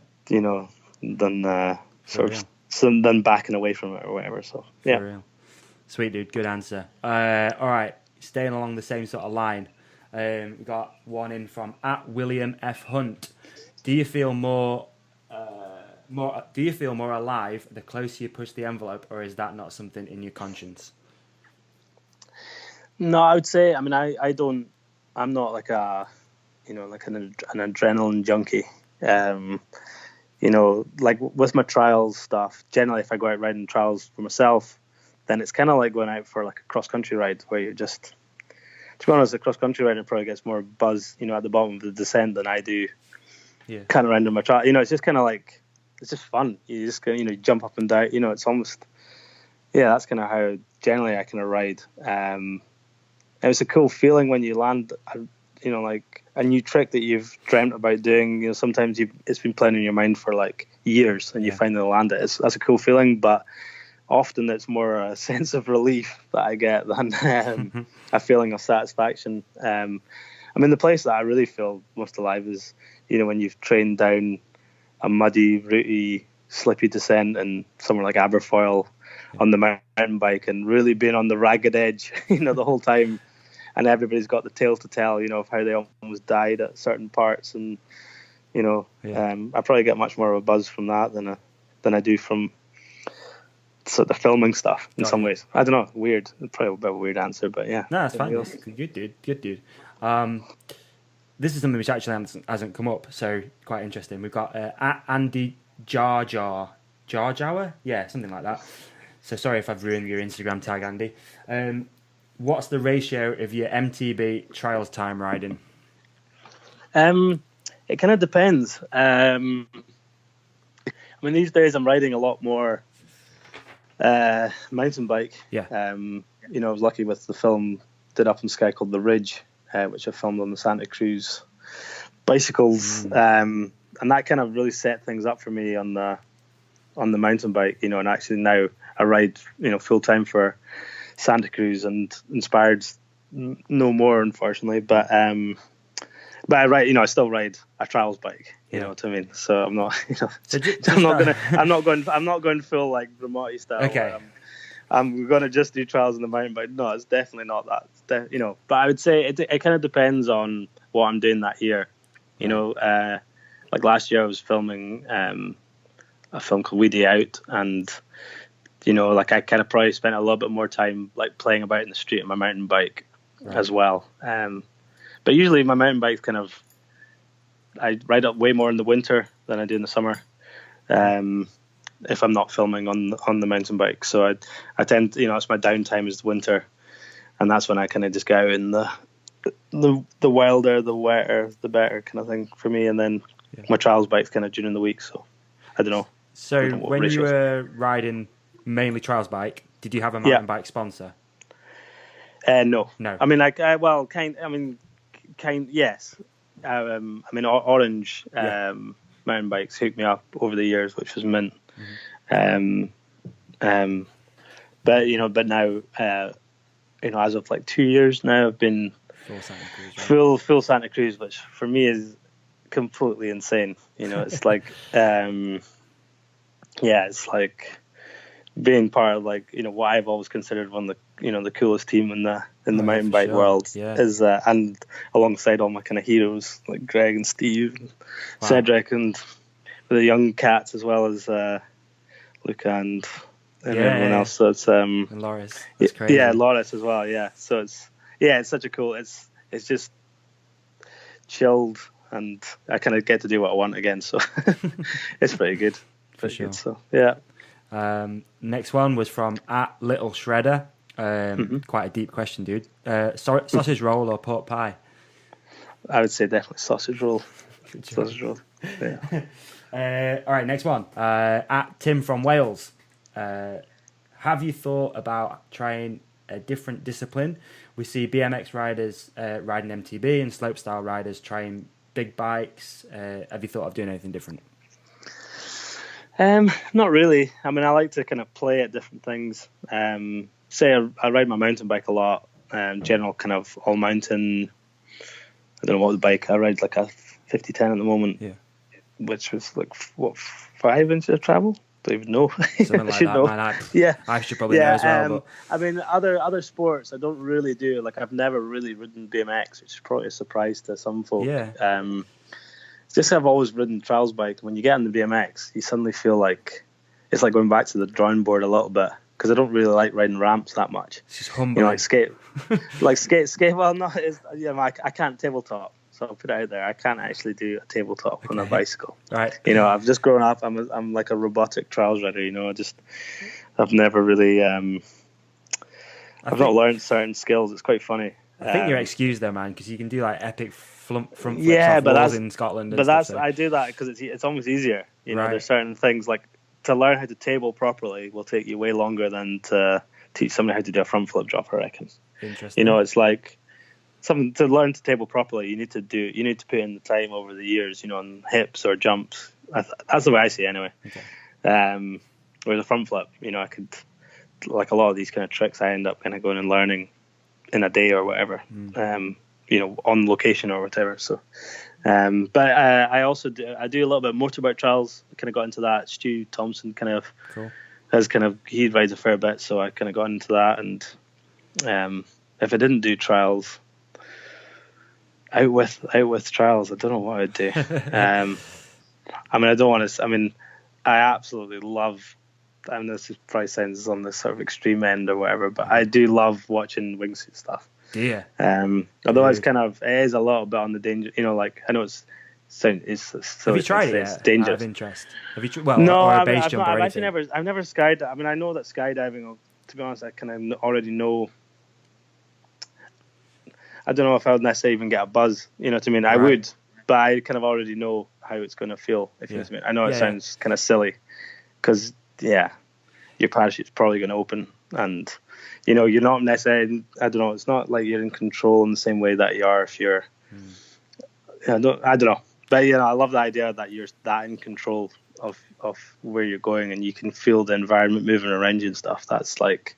backing away from it or whatever. So, yeah. For real. Sweet, dude. Good answer. All right. Staying along the same sort of line. We got one in from @William F. Hunt. Do you feel more alive the closer you push the envelope, or is that not something in your conscience? No, I would say, I'm not like an adrenaline junkie. Like with my trials stuff, generally if I go out riding trials for myself, then it's kind of like going out for like a cross-country ride where you're just, to be honest, a cross-country rider probably gets more buzz, at the bottom of the descent than I do kind of around in my trial. It's just kind of like, it's just fun. You just jump up and down. It's almost, that's kind of how generally I kind of ride. It's a cool feeling when you land, like a new trick that you've dreamt about doing. Sometimes it's been playing in your mind for like years, and you finally land it. That's a cool feeling, but often it's more a sense of relief that I get than a feeling of satisfaction. I mean, the place that I really feel most alive is, when you've trained down a muddy, rooty, slippy descent in somewhere like Aberfoyle on the mountain bike and really being on the ragged edge, the whole time. And everybody's got the tale to tell, of how they almost died at certain parts. And, I probably get much more of a buzz from that than I do from sort of filming stuff in some ways. I don't know, weird. Probably a bit of a weird answer, but yeah. No, that's fine. Good dude. This is something which actually hasn't come up, so quite interesting. We've got at Andy Jar, yeah, something like that. So sorry if I've ruined your Instagram tag, Andy. What's the ratio of your MTB trials time riding? It kind of depends. I mean, these days I'm riding a lot more mountain bike. Yeah. I was lucky with the film did up in Sky called The Ridge, which I filmed on the Santa Cruz bicycles, and that kind of really set things up for me on the mountain bike. And actually now I ride full time for Santa Cruz and Inspired no more, unfortunately, but I ride, I still ride a trials bike. You know what I mean? So I'm not, I'm not going full like Ramati style. Okay. I'm going to just do trials on the mountain bike. No, it's definitely not that. But I would say it kind of depends on what I'm doing that year. Like last year I was filming a film called We Day Out, and like I kind of probably spent a little bit more time like playing about in the street on my mountain bike as well. But usually my mountain bike I ride up way more in the winter than I do in the summer. If I'm not filming on the mountain bike, so I tend, it's my downtime is the winter, and that's when I kind of just go out in the wilder, the wetter, the better kind of thing for me. And then my trials bike's kind of during the week, so I don't know. So when you were riding mainly trials bike, did you have a mountain bike sponsor? No. No. I mean, yes. Orange mountain bikes hooked me up over the years, which was mint. But now, as of like 2 years now, I've been full Santa Cruz, which for me is completely insane. It's like, it's like being part of like what I've always considered one of the coolest team in the mountain bike world is and alongside all my kind of heroes like Greg and Steve and Cedric and the young cats as well as Luca and everyone else. So it's and Loris. That's crazy. Yeah, Loris as well. Yeah, so it's such a cool. It's just chilled, and I kind of get to do what I want again. So it's pretty good. For sure. Good, so yeah. Next one was from at Little Shredder. Quite a deep question, dude. Sausage roll or pork pie? I would say definitely sausage roll. Sausage roll. Yeah. All right, next one. At Tim from Wales. Have you thought about trying a different discipline? We see BMX riders riding MTB and slopestyle riders trying big bikes. Have you thought of doing anything different? Not really. I mean, I like to kind of play at different things. Say I ride my mountain bike a lot. General kind of all mountain. I don't know what the bike. I ride like a 5010 at the moment. Yeah. Which was like 5 inches of travel. Don't even know. Something like that, know. Man, I should probably know as well. But I mean, other sports I don't really do. Like I've never really ridden BMX, which is probably a surprise to some folk. Yeah. It's just I've always ridden trials bike. When you get on the BMX, you suddenly feel like it's like going back to the drawing board a little bit, because I don't really like riding ramps that much. It's just humbling. Like skate. Well, no, I can't tabletop. So I'll put it out there. I can't actually do a tabletop on a bicycle. Right. I've just grown up. I'm like a robotic trials rider. I've never really. I've not learned certain skills. It's quite funny. I think you're excused though, man, because you can do like epic front flips off walls in Scotland. I do that because it's almost easier. There's certain things like to learn how to table properly will take you way longer than to teach somebody how to do a front flip drop, I reckon. Interesting. It's like something to learn to table properly. You need to put in the time over the years. On hips or jumps. That's the way I see it anyway. Okay. Whereas a front flip, I could, like a lot of these kind of tricks, I end up kind of going and learning in a day or whatever. on location or whatever. So, but I also do a little bit of motorbike trials. I kind of got into that. Stu Thompson kind of Cool. he rides a fair bit, so I kind of got into that. And if I didn't do trials, out with trials, I don't know what I'd do. I mean, I don't want to. I mean, I absolutely love. I mean, this probably sounds on the sort of extreme end or whatever, but I do love watching wingsuit stuff. Yeah. Although it is a little bit on the danger. Like, I know it's silly Have you tried it it's yet? dangerous. Out of interest. Have you? No, a base jump or I've anything? actually I've never skydived. I mean, I know that skydiving. To be honest, I kind of already know. I don't know if I would necessarily even get a buzz. You know what I mean? I would, but I kind of already know how it's going to feel. If you know what I mean. I know it sounds kind of silly, because your parachute's probably going to open, and you're not necessarily. I don't know. It's not like you're in control in the same way that you are if you're. I don't know, but I love the idea that you're that in control of where you're going, and you can feel the environment moving around you and stuff. That's like.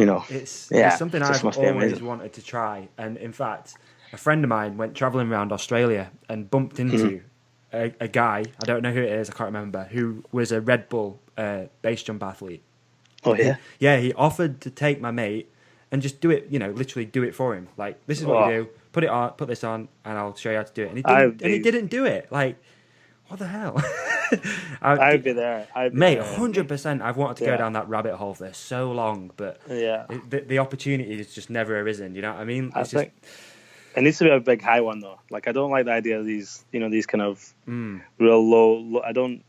It's something I've always wanted to try. And in fact, a friend of mine went travelling around Australia and bumped into a guy, I don't know who it is, I can't remember, who was a Red Bull base jump athlete. Oh, yeah? He offered to take my mate and just do it, literally do it for him. Like, this is what you do, put this on, and I'll show you how to do it. And he didn't do it. Like, what the hell? I'd be there. Mate, 100%. I've wanted to go down that rabbit hole for so long, but the opportunity has just never arisen. You know what I mean? I think it needs to be a big high one though. Like, I don't like the idea of these, these kind of real low. I don't,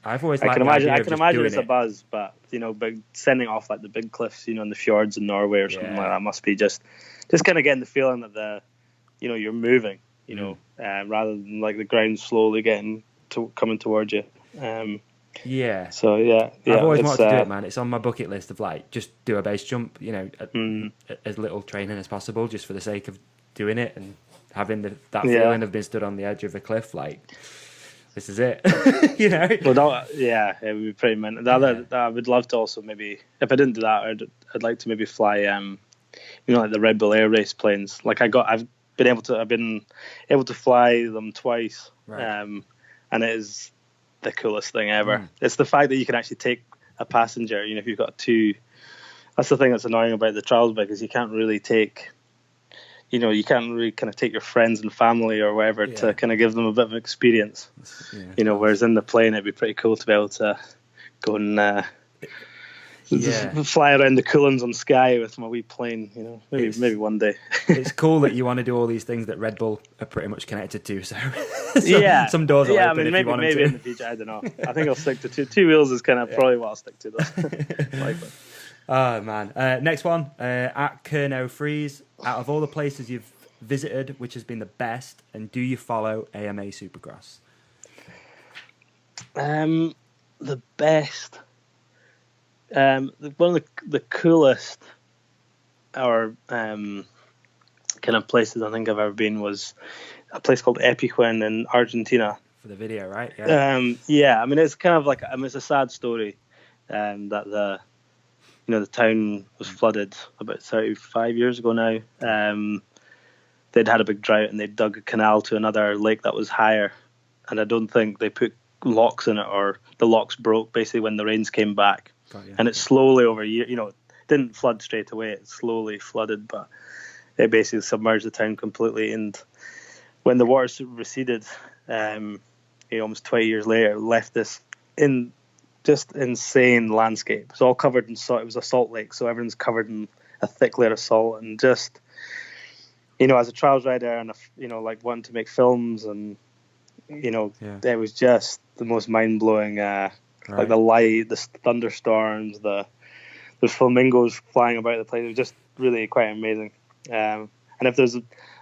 I've always. I can imagine it's a buzz, but but sending off like the big cliffs, in the fjords in Norway or something like that must be just kind of getting the feeling that you're moving, rather than like the ground slowly coming towards you. So I've always wanted to do it, man. It's on my bucket list of like just do a base jump, as little training as possible, just for the sake of doing it and having that feeling of being stood on the edge of a cliff. Like, this is it, Well, it would be pretty mental. I would love to also maybe, if I didn't do that, I'd like to maybe fly, like the Red Bull Air Race planes. Like I've been able to fly them twice. Right. And it is the coolest thing ever. It's the fact that you can actually take a passenger. If you've got two, that's the thing that's annoying about the trials bike, is you can't really take, you can't really kind of take your friends and family or whatever to kind of give them a bit of experience. Whereas in the plane, it'd be pretty cool to be able to go and fly around the Coolins on Skye with my wee plane. Maybe one day. It's cool that you want to do all these things that Red Bull are pretty much connected to. So some doors will open if you want maybe in the future. I don't know. I think I'll stick to two wheels is kind of probably what I'll stick to though. Oh man. Next one, at Kerno Freeze. Out of all the places you've visited, which has been the best, and do you follow AMA Supercross? The best. One of the coolest or kind of places I think I've ever been was a place called Epiquen in Argentina. For the video, right? Yeah. I mean, it's kind of like it's a sad story that the town was flooded about 35 years ago now. They'd had a big drought and they dug a canal to another lake that was higher, and I don't think they put locks in it, or the locks broke basically when the rains came back. And it slowly over years, it didn't flood straight away. It slowly flooded, but it basically submerged the town completely. And when the water receded, almost 20 years later, left this just insane landscape. It's all covered in salt. It was a salt lake, so everyone's covered in a thick layer of salt. And just, as a trials rider and like wanting to make films, and it was just the most mind blowing. Like the light, the thunderstorms, the flamingos flying about the place. It was just really quite amazing. And if there's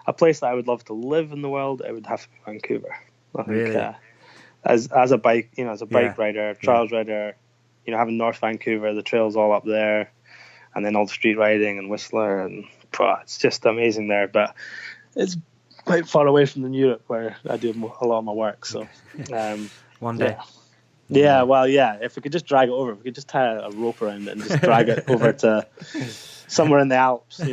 a place that I would love to live in the world, it would have to be Vancouver. I think, really? As a bike, as a bike rider, trials rider, having North Vancouver, the trails all up there, and then all the street riding and Whistler, and it's just amazing there. But it's quite far away from Europe where I do a lot of my work. So one day. Yeah, well, yeah. If we could just drag it over, if we could just tie a rope around it and just drag it over to somewhere in the Alps,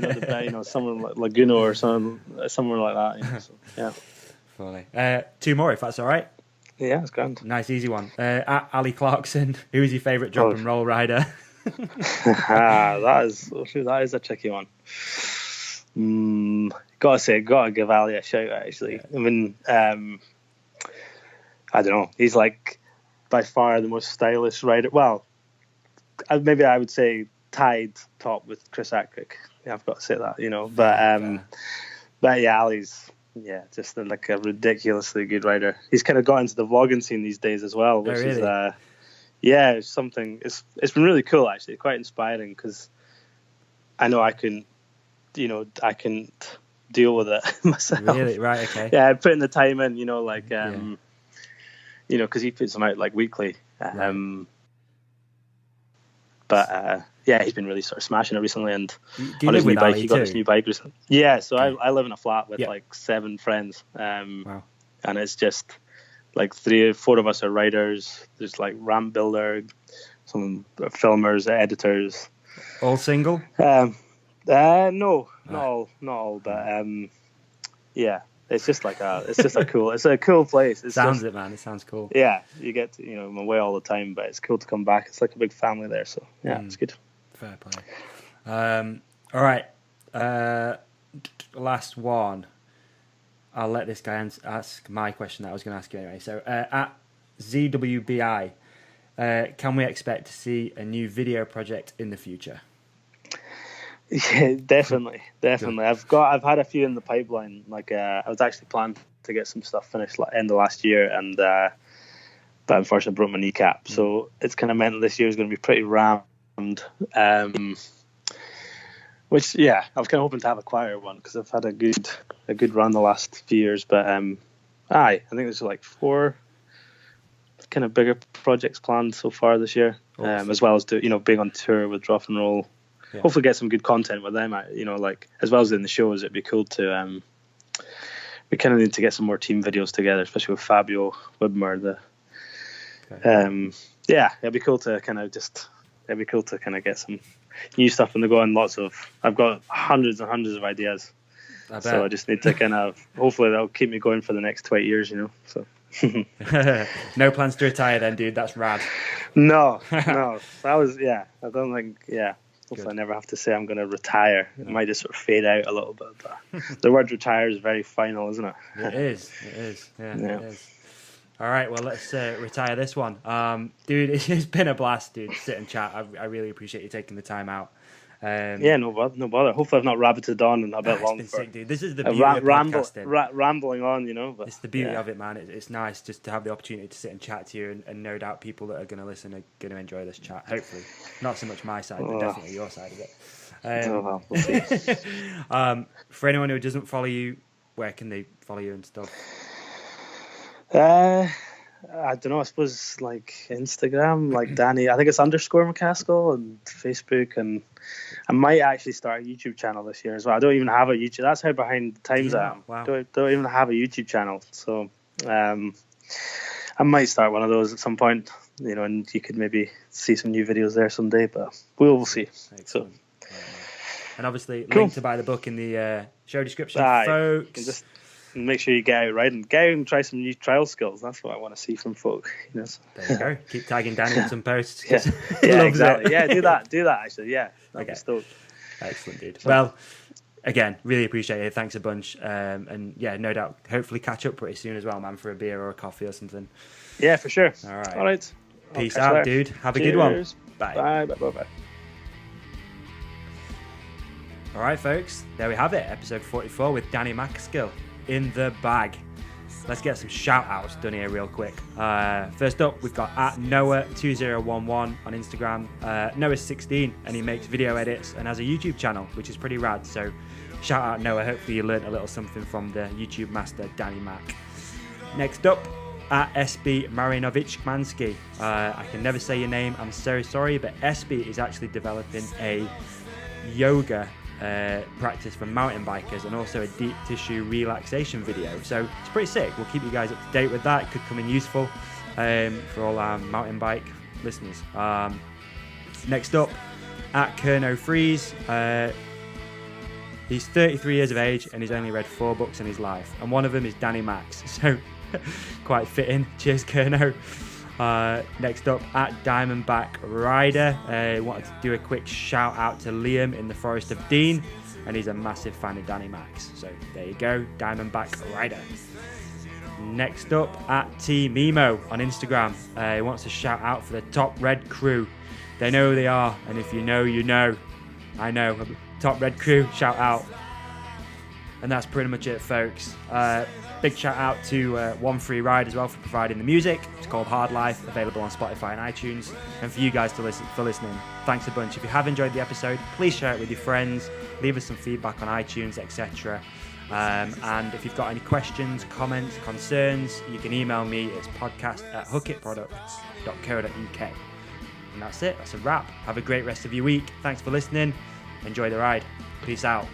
somewhere like Laguna or somewhere like that. So, yeah. Funny. Two more, if that's all right. Yeah, it's grand. Nice, easy one. At Ali Clarkson, who is your favourite drop and roll rider? That is a tricky one. Gotta give Ali a shout out, actually. Yeah. I mean, I don't know. He's like by far the most stylish rider. Well, maybe I would say tied top with Chris Ackrick. Yeah, I've got to say that, But yeah, Ali's just like a ridiculously good rider. He's kind of got into the vlogging scene these days as well, which is it's something. It's been really cool, actually, quite inspiring, because I know I can deal with it myself. Really, right? Okay. Yeah, putting the time in, because he puts them out like weekly. But he's been really sort of smashing it recently, and on his new bike, he got this new bike recently. Yeah, so I live in a flat with like 7 friends, wow. And it's just like 3 or 4 of us are riders. There's like ramp builder, some filmers, editors. All single? No, not all, but yeah. It's just a cool place. It sounds cool. Yeah, you get to, I'm away all the time, but it's cool to come back. It's like a big family there, so yeah, it's good. Fair play. All right, last one. I'll let this guy ask my question that I was going to ask you anyway. So at ZWBI, can we expect to see a new video project in the future? Yeah, definitely. I've had a few in the pipeline. Like I was actually planning to get some stuff finished end of last year, and but unfortunately I broke my kneecap. So it's kind of meant this year is going to be pretty rammed. Which I was kind of hoping to have a quieter one, because I've had a good run the last few years. But I think there's like 4 kind of bigger projects planned so far this year, as well as being on tour with Drop and Roll. Yeah. Hopefully get some good content with them, like as well as in the shows. It'd be cool to we kind of need to get some more team videos together, especially with Fabio Widmer. It'd be cool to kind of get some new stuff on the go, and I've got hundreds and hundreds of ideas, so I just need to kind of, hopefully that'll keep me going for the next 20 years, so. No plans to retire then, dude? That's rad. No, that was, I don't think, hopefully I never have to say I'm going to retire. It might just sort of fade out a little bit, but the word retire is very final, isn't it? It is. Yeah. It is. All right, well, let's retire this one. Dude, it's been a blast, dude, to sit and chat. I really appreciate you taking the time out. No bother. Hopefully I've not rabbited on a bit long. Sick, dude. This is the beauty of podcasting. Rambling on, but it's the beauty of it, man. It's nice just to have the opportunity to sit and chat to you, and no doubt people that are going to listen are going to enjoy this chat. Hopefully, not so much my side, but definitely your side of it. We'll see. For anyone who doesn't follow you, where can they follow you and stuff? I don't know. I suppose like Instagram, like Danny. I think it's _MacAskill, and Facebook, and I might actually start a YouTube channel this year as well. I don't even have a YouTube. That's how behind the times I am. Wow. Don't even have a YouTube channel. So I might start one of those at some point. And you could maybe see some new videos there someday. But we'll see. Excellent. So, and obviously, link to buy the book in the show description, folks. You can just make sure you get out riding. Get out and try some new trial skills. That's what I want to see from folk. There you go. Keep tagging Danny in some posts. Yeah, exactly. Yeah, do that. Actually, yeah. Okay. Stoked. Excellent, dude. Well, again, really appreciate it. Thanks a bunch. And no doubt, hopefully catch up pretty soon as well, man, for a beer or a coffee or something. Yeah, for sure. All right. All right. Peace out, dude. Have a good one. Bye. Bye. All right, folks. There we have it. Episode 44 with Danny MacAskill in the bag. Let's get some shout outs done here real quick. First up, we've got at Noah2011 on Instagram. Noah's 16 and he makes video edits and has a YouTube channel, which is pretty rad. So shout out Noah. Hopefully you learned a little something from the YouTube master Danny Mac. Next up, at SB Marinovic Mansky. I can never say your name, I'm so sorry, but SB is actually developing a yoga practice for mountain bikers and also a deep tissue relaxation video. So it's pretty sick. We'll keep you guys up to date with that. It could come in useful. for all our mountain bike listeners. Next up, at Kerno Freeze. He's 33 years of age and he's only read 4 books in his life, and one of them is Danny Max, so quite fitting. Cheers, Kerno. Next up, at Diamondback Rider. Wanted to do a quick shout out to Liam in the Forest of Dean, and he's a massive fan of Danny Max, so there you go, Diamondback Rider. Next up, at T Mimo on Instagram. He wants to shout out for the Top Red crew. They know who they are, and if you know, you know. I know. Top Red crew, shout out. And that's pretty much it, folks. Big shout out to One Free Ride as well for providing the music. It's called Hard Life, available on Spotify and iTunes. And for you guys for listening, thanks a bunch. If you have enjoyed the episode, please share it with your friends, leave us some feedback on iTunes, etc. And if you've got any questions, comments, concerns, you can email me. It's podcast@hookitproducts.co.uk. And that's it. That's a wrap. Have a great rest of your week. Thanks for listening. Enjoy the ride. Peace out.